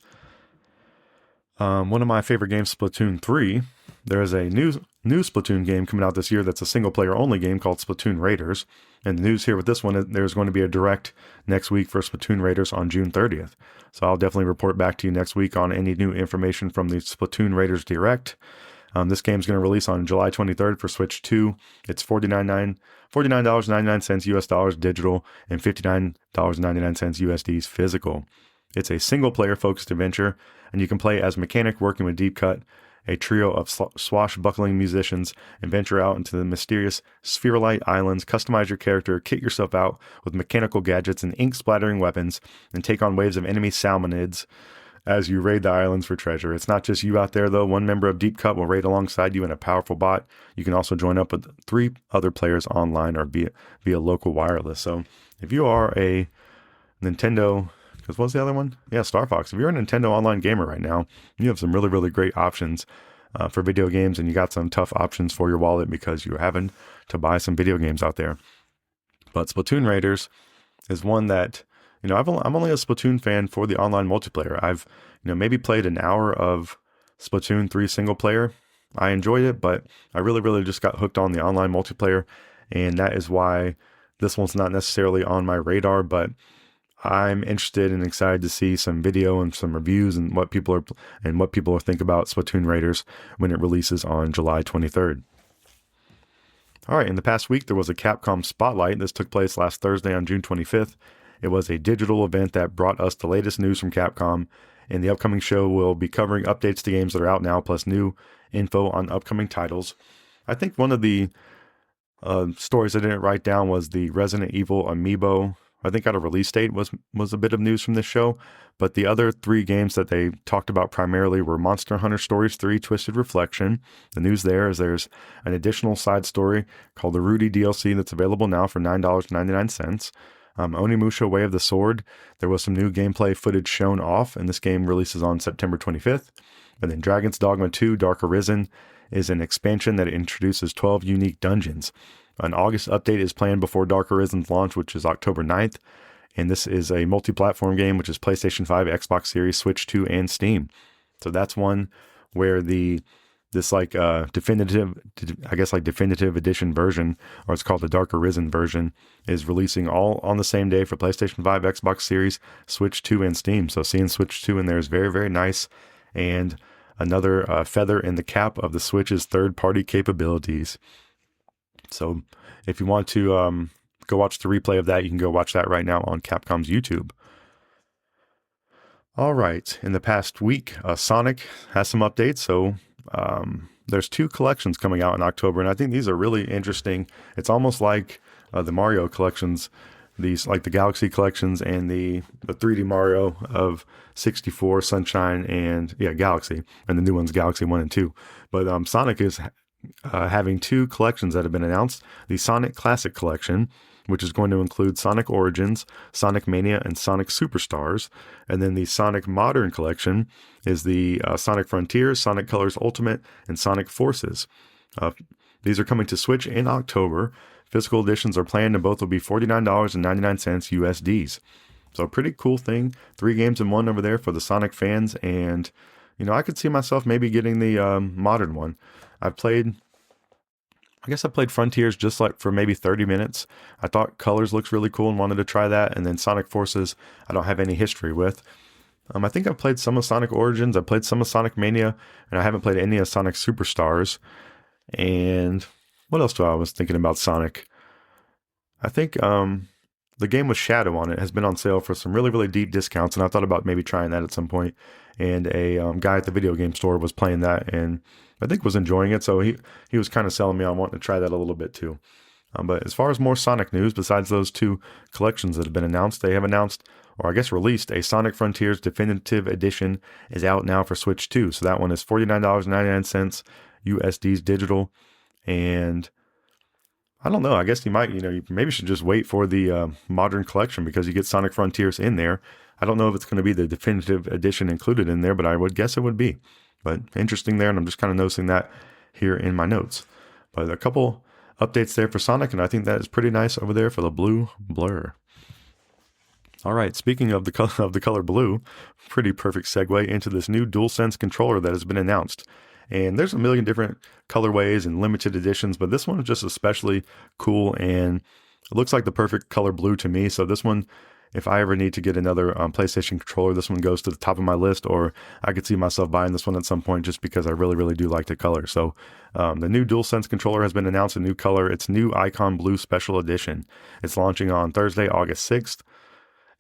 One of my favorite games, Splatoon 3. There is a new Splatoon game coming out this year that's a single-player only game called Splatoon Raiders. And the news here with this one, there's going to be a direct next week for Splatoon Raiders on June 30th. So I'll definitely report back to you next week on any new information from the Splatoon Raiders Direct. This game's going to release on July 23rd for Switch 2. It's $49.99 US dollars digital and $59.99 USDs physical. It's a single-player focused adventure, and you can play as Mechanic working with Deep Cut, a trio of swashbuckling musicians, and venture out into the mysterious Spherolite Islands, customize your character, kit yourself out with mechanical gadgets and ink-splattering weapons, and take on waves of enemy salmonids as you raid the islands for treasure. It's not just you out there, though. One member of Deep Cut will raid alongside you in a powerful bot. You can also join up with 3 other players online or via local wireless. So if you are a Nintendo... Because what's the other one? Yeah, Star Fox. If you're a Nintendo Online gamer right now, you have some really, really great options for video games, and you got some tough options for your wallet because you're having to buy some video games out there. But Splatoon Raiders is one that, I'm only a Splatoon fan for the online multiplayer. I've, maybe played an hour of Splatoon 3 single player. I enjoyed it, but I really, really just got hooked on the online multiplayer, and that is why this one's not necessarily on my radar, but I'm interested and excited to see some video and some reviews and what people think about Splatoon Raiders when it releases on July 23rd. All right, in the past week, there was a Capcom Spotlight. This took place last Thursday on June 25th. It was a digital event that brought us the latest news from Capcom, and the upcoming show will be covering updates to games that are out now, plus new info on upcoming titles. I think one of the stories I didn't write down was the Resident Evil amiibo. I think got a release date was a bit of news from this show, but the other 3 games that they talked about primarily were Monster Hunter Stories 3 Twisted Reflection. The news there is there's an additional side story called the Rudy DLC that's available now for $9.99. Onimusha Way of the Sword, there was some new gameplay footage shown off, and this game releases on September 25th. And then Dragon's Dogma 2 Dark Arisen is an expansion that introduces 12 unique dungeons. An August update is planned before Dark Arisen's launch, which is October 9th. And this is a multi-platform game, which is PlayStation 5, Xbox Series, Switch 2, and Steam. So that's one where this definitive edition version, or it's called the Dark Arisen version, is releasing all on the same day for PlayStation 5, Xbox Series, Switch 2, and Steam. So seeing Switch 2 in there is very, very nice. And another feather in the cap of the Switch's third-party capabilities. So if you want to go watch the replay of that, you can go watch that right now on Capcom's YouTube. All right. In the past week, Sonic has some updates. So there's 2 collections coming out in October, and I think these are really interesting. It's almost like the Mario collections, these like the Galaxy collections and the 3D Mario of 64, Sunshine, and Galaxy, and the new one's Galaxy 1 and 2. But Sonic is having 2 collections that have been announced. The Sonic Classic Collection, which is going to include Sonic Origins, Sonic Mania, and Sonic Superstars. And then the Sonic Modern Collection is the Sonic Frontiers, Sonic Colors Ultimate, and Sonic Forces. These are coming to Switch in October. Physical editions are planned, and both will be $49.99 USDs. So a pretty cool thing. 3 games in one over there for the Sonic fans, and I could see myself maybe getting the modern one. I guess I played Frontiers just like for maybe 30 minutes. I thought Colors looks really cool and wanted to try that. And then Sonic Forces, I don't have any history with. I think I've played some of Sonic Origins. I played some of Sonic Mania, and I haven't played any of Sonic Superstars. And what else I was thinking about Sonic? I think the game with Shadow on it has been on sale for some really, really deep discounts, and I thought about maybe trying that at some point. And a guy at the video game store was playing that, and I think was enjoying it. So he was kind of selling me on wanting to try that a little bit too. But as far as more Sonic news, besides those 2 collections that have been announced, they have announced, or I guess released, a Sonic Frontiers Definitive Edition is out now for Switch 2. So that one is $49.99 USD's digital. And I don't know, I guess you might, you maybe should just wait for the modern collection because you get Sonic Frontiers in there. I don't know if it's going to be the Definitive Edition included in there, but I would guess it would be. But interesting there, and I'm just kind of noticing that here in my notes. But a couple updates there for Sonic, and I think that is pretty nice over there for the blue blur. All right, speaking of the color blue, pretty perfect segue into this new DualSense controller that has been announced. And there's a million different colorways and limited editions, but this one is just especially cool, and it looks like the perfect color blue to me. So this one, if I ever need to get another PlayStation controller, this one goes to the top of my list, or I could see myself buying this one at some point just because I really, really do like the color. So the new DualSense controller has been announced, a new color. It's new Icon Blue Special Edition. It's launching on Thursday, August 6th.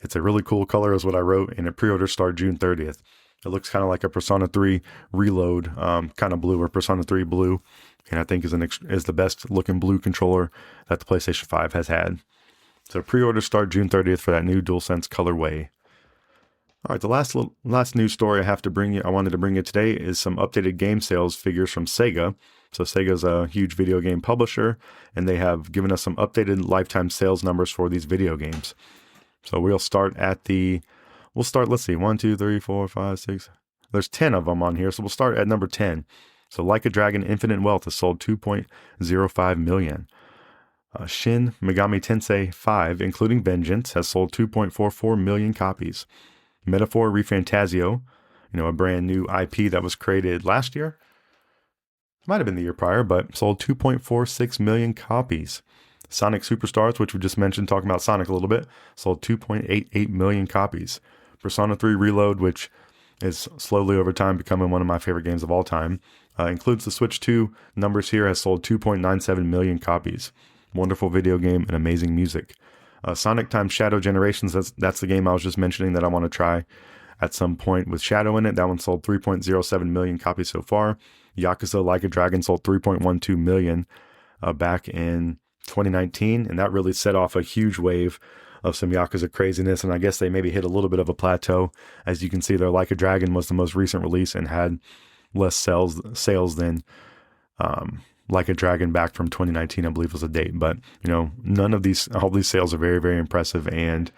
It's a really cool color is what I wrote, and it pre-orders start June 30th. It looks kind of like a Persona 3 Reload kind of blue, or Persona 3 blue, and I think is the best looking blue controller that the PlayStation 5 has had. So pre-orders start June 30th for that new DualSense colorway. All right, the last news story I wanted to bring you today is some updated game sales figures from SEGA. So SEGA's a huge video game publisher, and they have given us some updated lifetime sales numbers for these video games. So let's start, let's see, 1, 2, 3, 4, 5, 6. There's 10 of them on here, so we'll start at number 10. So Like a Dragon Infinite Wealth has sold 2.05 million. Shin Megami Tensei 5, including Vengeance, has sold 2.44 million copies. Metaphor ReFantazio, a brand new IP that was created last year. It might have been the year prior, but sold 2.46 million copies. Sonic Superstars, which we just mentioned, talking about Sonic a little bit, sold 2.88 million copies. Persona 3 Reload, which is slowly over time becoming one of my favorite games of all time, includes the Switch 2 numbers here, has sold 2.97 million copies. Wonderful video game and amazing music. Sonic x Shadow Generations, that's the game I was just mentioning that I want to try at some point with Shadow in it. That one sold 3.07 million copies so far. Yakuza Like a Dragon sold 3.12 million back in 2019, and that really set off a huge wave of some Yakuza craziness, and I guess they maybe hit a little bit of a plateau. As you can see there, Like a Dragon was the most recent release and had less sales than Like a Dragon back from 2019, I believe was the date. But, all these sales are very, very impressive, and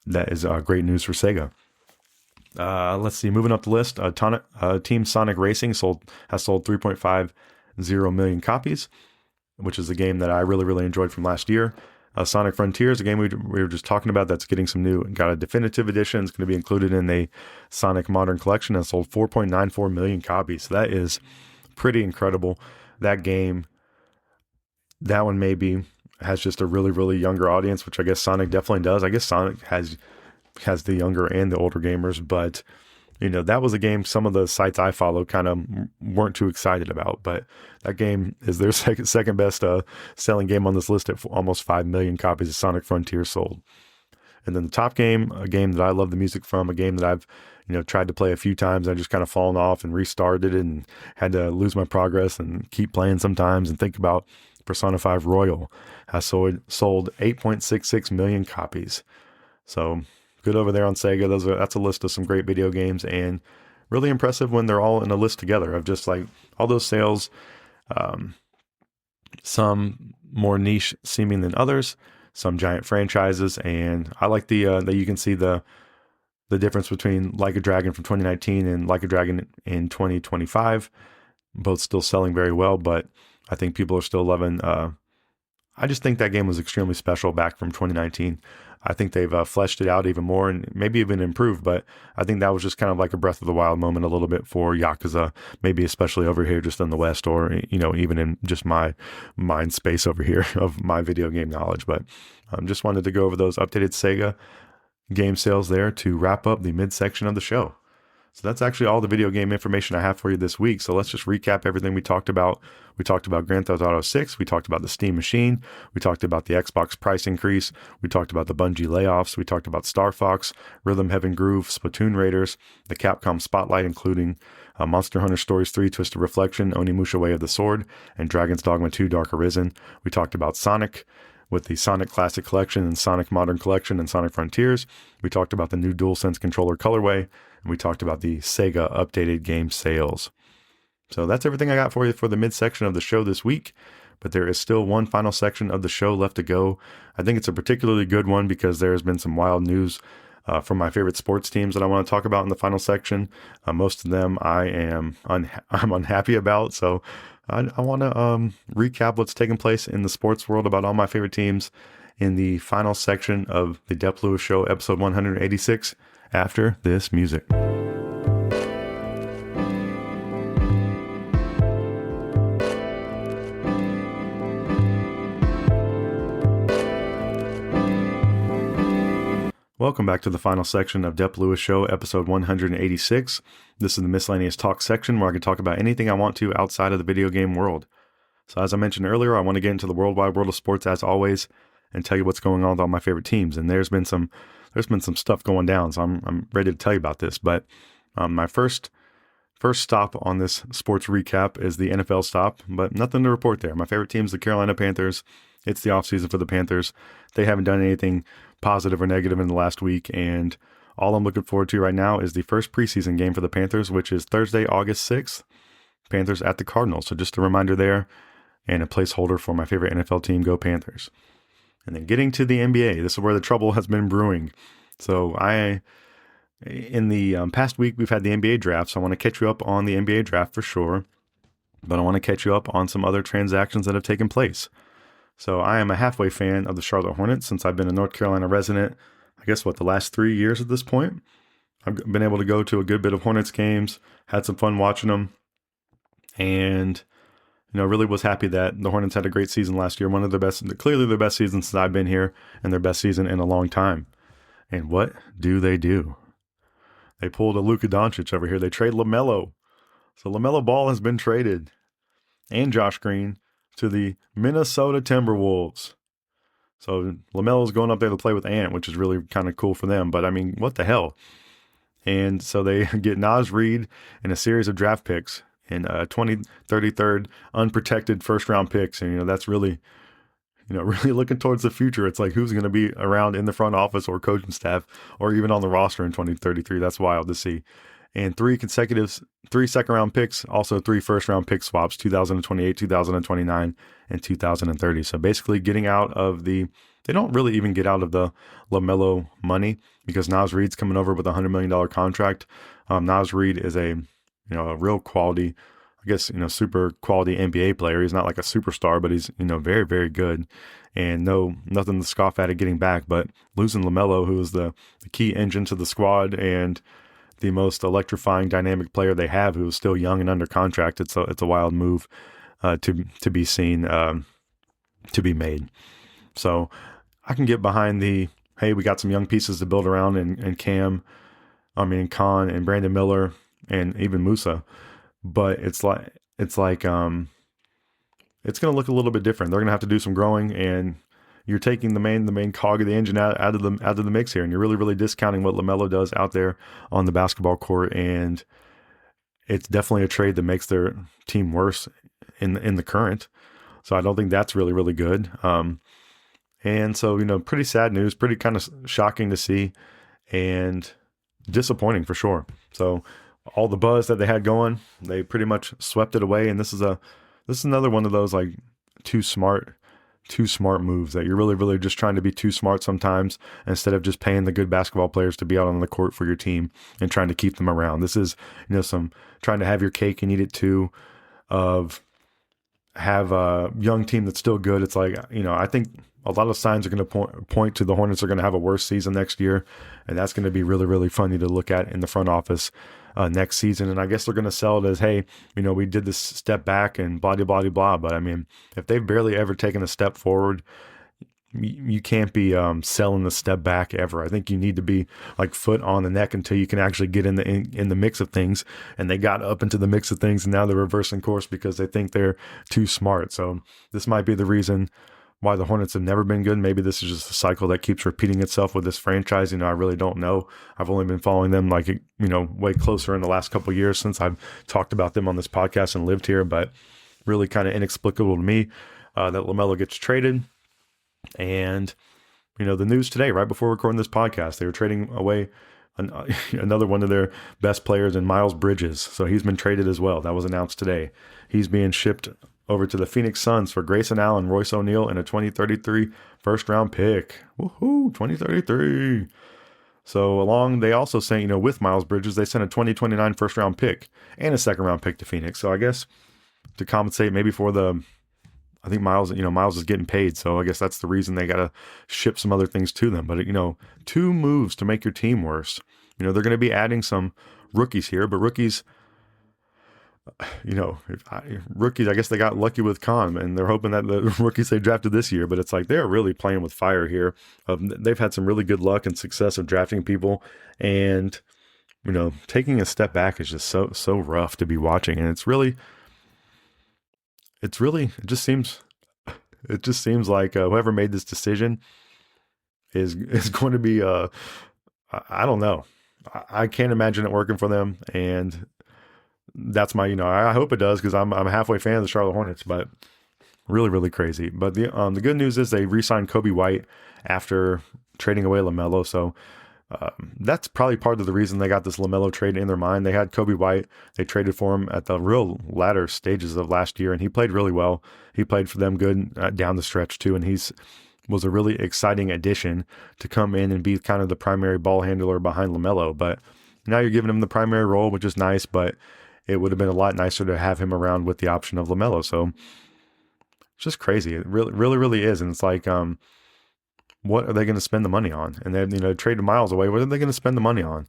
that is great news for Sega. Let's see, moving up the list, Team Sonic Racing has sold 3.50 million copies, which is a game that I really, really enjoyed from last year. Sonic Frontiers, a game we were just talking about, that's getting got a definitive edition. It's going to be included in the Sonic Modern Collection, and sold 4.94 million copies. So that is pretty incredible. That game, that one maybe has just a really, really younger audience, which I guess Sonic definitely does. I guess Sonic has the younger and the older gamers, but that was a game some of the sites I follow kind of weren't too excited about, but that game is their second best selling game on this list at almost 5 million copies of Sonic Frontiers sold. And then the top game, a game that I love the music from, a game that I've tried to play a few times. I just kind of fallen off and restarted it and had to lose my progress and keep playing sometimes and think about Persona 5 Royal has sold 8.66 million copies. So good over there on Sega. That's a list of some great video games, and really impressive when they're all in a list together of just like all those sales, some more niche seeming than others, some giant franchises. And I like that you can see the difference between Like a Dragon from 2019 and Like a Dragon in 2025, both still selling very well, but I think people are still loving, I just think that game was extremely special back from 2019. I think they've fleshed it out even more and maybe even improved. But I think that was just kind of like a Breath of the Wild moment a little bit for Yakuza, maybe especially over here just in the West, or, even in just my mind space over here of my video game knowledge. But just wanted to go over those updated Sega game sales there to wrap up the midsection of the show. So that's actually all the video game information I have for you this week. So let's just recap everything we talked about. We talked about Grand Theft Auto 6. We talked about the Steam Machine. We talked about the Xbox price increase. We talked about the Bungie layoffs. We talked about Star Fox, Rhythm Heaven Groove, Splatoon Raiders, the Capcom Spotlight, including Monster Hunter Stories 3, Twisted Reflection, Onimusha Way of the Sword, and Dragon's Dogma 2, Dark Arisen. We talked about Sonic with the Sonic Classic Collection and Sonic Modern Collection and Sonic Frontiers. We talked about the new DualSense controller colorway, and we talked about the Sega updated game sales. So that's everything I got for you for the midsection of the show this week, but there is still one final section of the show left to go. I think it's a particularly good one because there's been some wild news from my favorite sports teams that I want to talk about in the final section. Most of them I'm unhappy about, so I want to recap what's taking place in the sports world about all my favorite teams in the final section of the Dep Lewis Show, episode 186, after this music. Welcome back to the final section of Dep Lewis Show, episode 186. This is the Miscellaneous Talk section where I can talk about anything I want to outside of the video game world. So as I mentioned earlier, I want to get into the worldwide world of sports as always and tell you what's going on with all my favorite teams. And there's been some stuff going down, so I'm ready to tell you about this. But my first stop on this sports recap is the NFL stop, but nothing to report there. My favorite team is the Carolina Panthers. It's the offseason for the Panthers. They haven't done anything positive or negative in the last week, and all I'm looking forward to right now is the first preseason game for the Panthers, which is Thursday, August 6th. Panthers at the Cardinals. So just a reminder there and a placeholder for my favorite NFL team, Go Panthers. And then getting to the NBA, this is where the trouble has been brewing. So in the past week, we've had the NBA draft, so I want to catch you up on the NBA draft for sure, but I want to catch you up on some other transactions that have taken place. So I am a halfway fan of the Charlotte Hornets since I've been a North Carolina resident, I guess, the last 3 years at this point. I've been able to go to a good bit of Hornets games, had some fun watching them, and really was happy that the Hornets had a great season last year. One of the best, clearly the best season since I've been here, and their best season in a long time. And what do? They pulled a Luka Doncic over here. They trade LaMelo. So LaMelo Ball has been traded, and Josh Green, to the Minnesota Timberwolves. So LaMelo's going up there to play with Ant, which is really kind of cool for them. But I mean, what the hell? And so they get Naz Reid and a series of draft picks and 33rd unprotected first round picks. And, that's really, really looking towards the future. It's like, who's going to be around in the front office or coaching staff or even on the roster in 2033. That's wild to see. And 3 second round picks, also 3 first round pick swaps, 2028, 2029, and 2030. So basically getting out of they don't really even get out of the LaMelo money because Naz Reid's coming over with a $100 million contract. Naz Reid is a real quality, I guess, super quality NBA player. He's not like a superstar, but he's, very, very good. And nothing to scoff at getting back, but losing LaMelo, who is the key engine to the squad and the most electrifying dynamic player they have, who is still young and under contract. It's a wild move to be seen, to be made. So I can get behind hey, we got some young pieces to build around and Con and Brandon Miller and even Musa, but it's going to look a little bit different. They're going to have to do some growing, and you're taking the main cog of the engine out of the mix here, and you're really, really discounting what LaMelo does out there on the basketball court. And it's definitely a trade that makes their team worse in the current. So I don't think that's really, really good. And so, pretty sad news, pretty kind of shocking to see and disappointing for sure. So all the buzz that they had going, they pretty much swept it away. And this is another one of those like too smart moves that you're really, really just trying to be too smart sometimes instead of just paying the good basketball players to be out on the court for your team and trying to keep them around. This is, some trying to have your cake and eat it too, of have a young team that's still good. It's like, I think a lot of signs are going to point to the Hornets are going to have a worse season next year. And that's going to be really, really funny to look at in the front office next season. And I guess they're going to sell it as, hey, we did this step back and blah, blah, blah, blah. But I mean, if they've barely ever taken a step forward, you can't be selling the step back ever. I think you need to be like foot on the neck until you can actually get in the mix of things. And they got up into the mix of things, and now they're reversing course because they think they're too smart. So this might be the reason why the Hornets have never been good. Maybe this is just a cycle that keeps repeating itself with this franchise. I really don't know. I've only been following them way closer in the last couple of years since I've talked about them on this podcast and lived here, but really kind of inexplicable to me that LaMelo gets traded. And, the news today, right before recording this podcast, they were trading away another one of their best players in Miles Bridges. So he's been traded as well. That was announced today. He's being shipped over to the Phoenix Suns for Grayson Allen, Royce O'Neal, and a 2033 first-round pick. Woohoo, 2033. So they also sent, with Miles Bridges, they sent a 2029 first-round pick and a second-round pick to Phoenix. So I guess to compensate maybe for I think Miles is getting paid. So I guess that's the reason they got to ship some other things to them. But, 2 moves to make your team worse. They're going to be adding some rookies here, but rookies, rookies, I guess they got lucky with Khan, and they're hoping that the rookies they drafted this year, but it's like they're really playing with fire here. They've had some really good luck and success of drafting people, and, taking a step back is just so rough to be watching. And it just seems like whoever made this decision is going to be, I don't know. I can't imagine it working for them. And that's my, I hope it does, because I'm a halfway fan of the Charlotte Hornets, but really, really crazy. But the good news is they re-signed Kobe White after trading away LaMelo. So that's probably part of the reason they got this LaMelo trade in their mind. They had Kobe White. They traded for him at the real latter stages of last year, and he played really well. He played for them good down the stretch too, and was a really exciting addition to come in and be kind of the primary ball handler behind LaMelo. But now you're giving him the primary role, which is nice, but it would have been a lot nicer to have him around with the option of LaMelo. So it's just crazy. It really, really, really is. And it's like, what are they going to spend the money on? And then, traded Miles away. What are they going to spend the money on?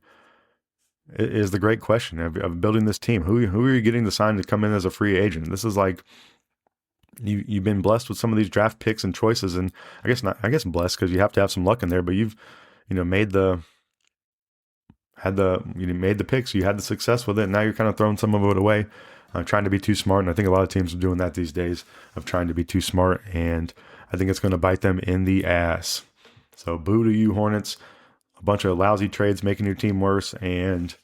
It is the great question of building this team. Who are you getting to sign to come in as a free agent? This is like, you've been blessed with some of these draft picks and choices, and I guess blessed because you have to have some luck in there, but you've, made the picks, you had the success with it, and now you're kind of throwing some of it away, trying to be too smart. And I think a lot of teams are doing that these days, of trying to be too smart, and I think it's going to bite them in the ass. So boo to you, Hornets. A bunch of lousy trades making your team worse. And,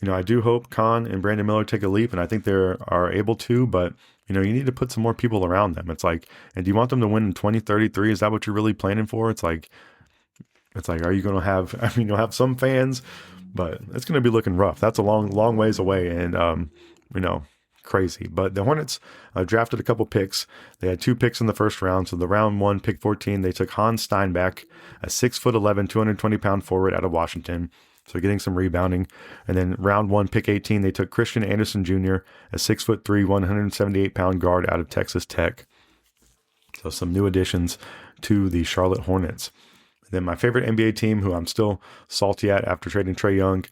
I do hope Khan and Brandon Miller take a leap, and I think they are able to, but, you need to put some more people around them. It's like, and do you want them to win in 2033? Is that what you're really planning for? It's like, are you going to have, you'll have some fans, but it's going to be looking rough. That's a long, long ways away. And, crazy. But the Hornets drafted a couple picks. They had 2 picks in the first round. So the round 1, pick 14, they took Hans Steinbach, a 6'11", 220-pound forward out of Washington. So getting some rebounding. And then round 1, pick 18, they took Christian Anderson Jr., a 6'3", 178-pound guard out of Texas Tech. So some new additions to the Charlotte Hornets. And then my favorite NBA team, who I'm still salty at after trading Trae Young,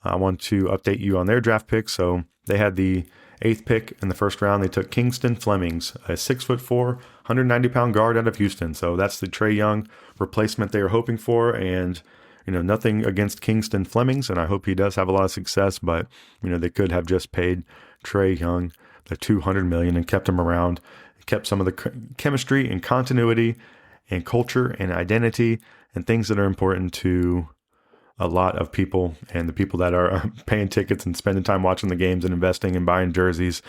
I want to update you on their draft picks. So they had the 8th pick in the first round. They took Kingston Flemings, a 6'4", 190-pound guard out of Houston. So that's the Trae Young replacement they were hoping for. And, nothing against Kingston Flemings, and I hope he does have a lot of success, but, they could have just paid Trae Young the $200 million and kept him around, kept some of the chemistry and continuity and culture and identity and things that are important to a lot of people, and the people that are paying tickets and spending time watching the games and investing and buying jerseys,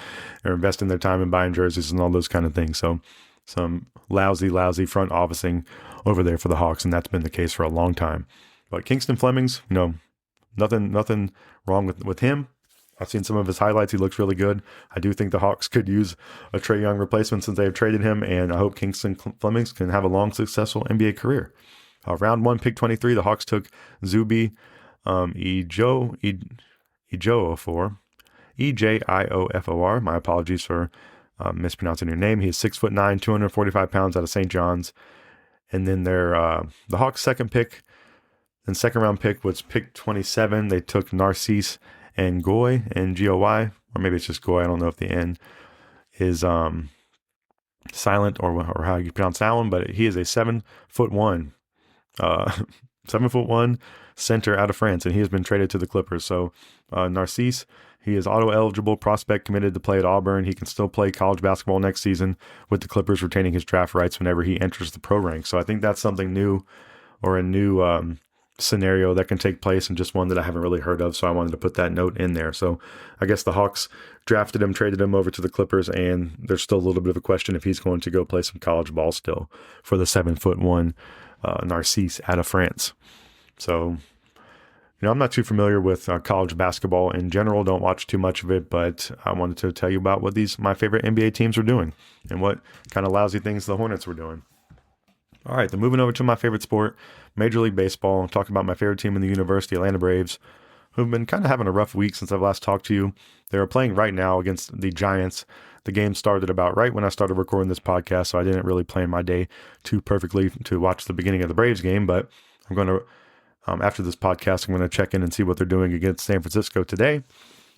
or investing their time in buying jerseys and all those kind of things. So some lousy front officing over there for the Hawks, and that's been the case for a long time. But Kingston Flemings, nothing wrong with him. I've seen some of his highlights. He looks really good. I do think the Hawks could use a Trae Young replacement since they have traded him, and I hope Kingston Flemings can have a long, successful NBA career. Round 1, pick 23, the Hawks took Zubi Ejiofor. Ejiofor. My apologies for mispronouncing your name. He is 6'9", 245 pounds out of St. John's. And then the Hawks' second pick and second round pick was pick 27. They took Narcisse and Goy, and Goy, or maybe it's just Goy. I don't know if the N is silent or how you pronounce that one, but he is a 7'1", 7'1" center out of France, and he has been traded to the Clippers. So Narcisse, he is auto eligible prospect committed to play at Auburn. He can still play college basketball next season with the Clippers retaining his draft rights whenever he enters the pro ranks. So I think that's something new, or a new scenario that can take place, and just one that I haven't really heard of. So I wanted to put that note in there. So I guess the Hawks drafted him, traded him over to the Clippers, and there's still a little bit of a question if he's going to go play some college ball still for the 7'1" Narcisse out of France. So, I'm not too familiar with college basketball in general. Don't watch too much of it, but I wanted to tell you about what my favorite NBA teams were doing and what kind of lousy things the Hornets were doing. All right, then moving over to my favorite sport, Major League Baseball. I'll talk about my favorite team in the universe, the Atlanta Braves, who've been kind of having a rough week since I've last talked to you. They are playing right now against the Giants. The game started about right when I started recording this podcast, so I didn't really plan my day too perfectly to watch the beginning of the Braves game, but I'm going to, after this podcast, I'm going to check in and see what they're doing against San Francisco today.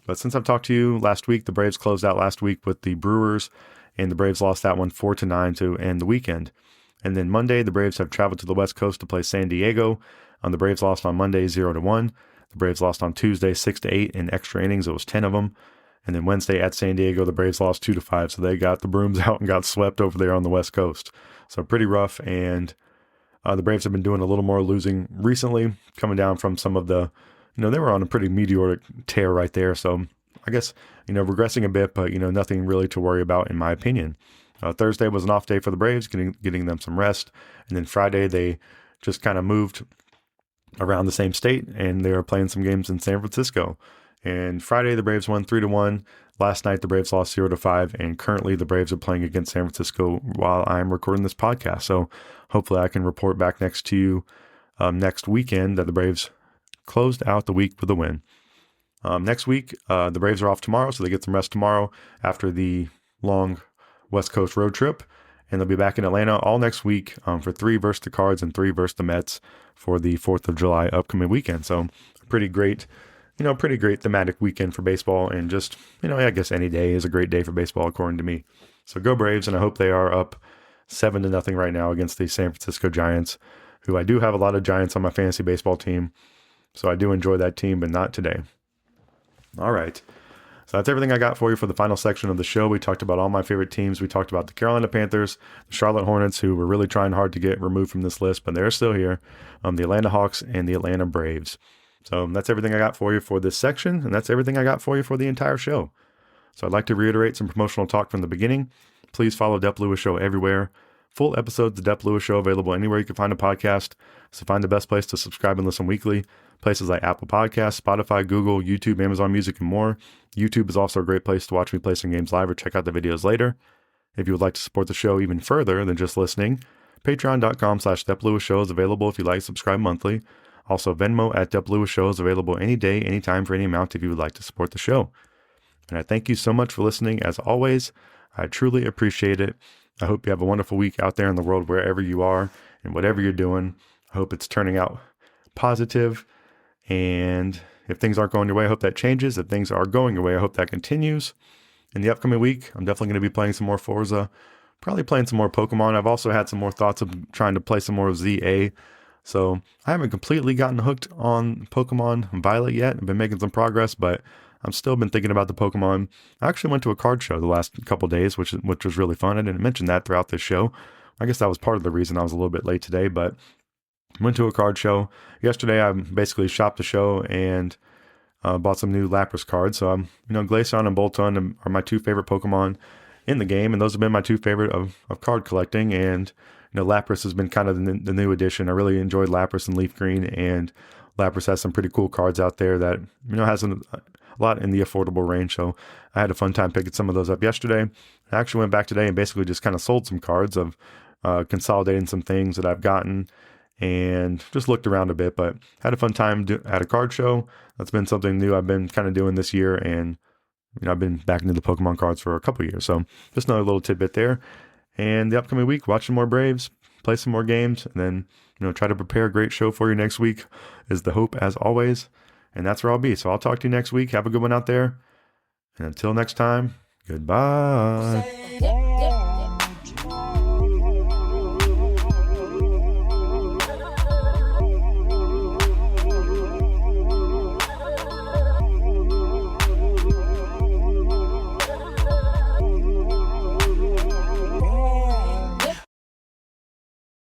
But since I've talked to you last week, the Braves closed out last week with the Brewers, and the Braves lost that one 4-9 to end the weekend. And then Monday, the Braves have traveled to the West Coast to play San Diego. The Braves lost on Monday 0-1. The Braves lost on Tuesday 6-8 in extra innings. It was 10 of them. And then Wednesday at San Diego, the Braves lost 2-5. So they got the brooms out and got swept over there on the West Coast. So pretty rough. And the Braves have been doing a little more losing recently, coming down from some of the, they were on a pretty meteoric tear right there. So I guess, regressing a bit, but, nothing really to worry about in my opinion. Thursday was an off day for the Braves, getting them some rest. And then Friday, they just kind of moved around the same state, and they were playing some games in San Francisco. And Friday, the Braves won 3-1. Last night, the Braves lost 0-5. And currently, the Braves are playing against San Francisco while I'm recording this podcast. So hopefully I can report back next to you next weekend that the Braves closed out the week with a win. Next week, the Braves are off tomorrow, so they get some rest tomorrow after the long West Coast road trip, and they'll be back in Atlanta all next week for 3 versus the Cards and 3 versus the Mets for the 4th of July upcoming weekend. So pretty great thematic weekend for baseball, and just, I guess any day is a great day for baseball according to me. So go Braves, and I hope they are up 7-0 right now against the San Francisco Giants, who I do have a lot of Giants on my fantasy baseball team. So I do enjoy that team, but not today. All right. So that's everything I got for you for the final section of the show. We talked about all my favorite teams. We talked about the Carolina Panthers, the Charlotte Hornets, who were really trying hard to get removed from this list, but they're still here, the Atlanta Hawks, and the Atlanta Braves. So that's everything I got for you for this section, and that's everything I got for you for the entire show. So I'd like to reiterate some promotional talk from the beginning. Please follow Dep Lewis Show everywhere. Full episodes of the Dep Lewis Show available anywhere you can find a podcast. So find the best place to subscribe and listen weekly. Places like Apple Podcasts, Spotify, Google, YouTube, Amazon Music, and more. YouTube is also a great place to watch me play some games live or check out the videos later. If you would like to support the show even further than just listening, patreon.com/Dep Lewis Show is available if you'd like to subscribe monthly. Also, Venmo at Dep Lewis Show is available any day, anytime, for any amount if you would like to support the show. And I thank you so much for listening. As always, I truly appreciate it. I hope you have a wonderful week out there in the world, wherever you are and whatever you're doing. I hope it's turning out positive. And if things aren't going your way, I hope that changes. If things are going your way, I hope that continues. In the upcoming week, I'm definitely going to be playing some more Forza, probably playing some more Pokemon. I've also had some more thoughts of trying to play some more ZA. So I haven't completely gotten hooked on Pokemon Violet yet. I've been making some progress, but I've still been thinking about the Pokemon. I actually went to a card show the last couple days, which was really fun. I didn't mention that throughout this show. I guess that was part of the reason I was a little bit late today, but went to a card show. Yesterday, I basically shopped the show and bought some new Lapras cards. So Glaceon and Bolton are my 2 favorite Pokemon in the game, and those have been my 2 favorite of card collecting. And Lapras has been kind of the new addition. I really enjoyed Lapras and Leaf Green, and Lapras has some pretty cool cards out there that has a lot in the affordable range. So I had a fun time picking some of those up yesterday. I actually went back today and basically just kind of sold some cards of consolidating some things that I've gotten, and just looked around a bit, but had a fun time at a card show. That's been something new I've been kind of doing this year, and I've been back into the Pokemon cards for a couple of years. So just another little tidbit there. And the upcoming week, watching more Braves, play some more games, and then, try to prepare a great show for you next week is the hope, as always. And that's where I'll be. So I'll talk to you next week. Have a good one out there. And until next time, goodbye.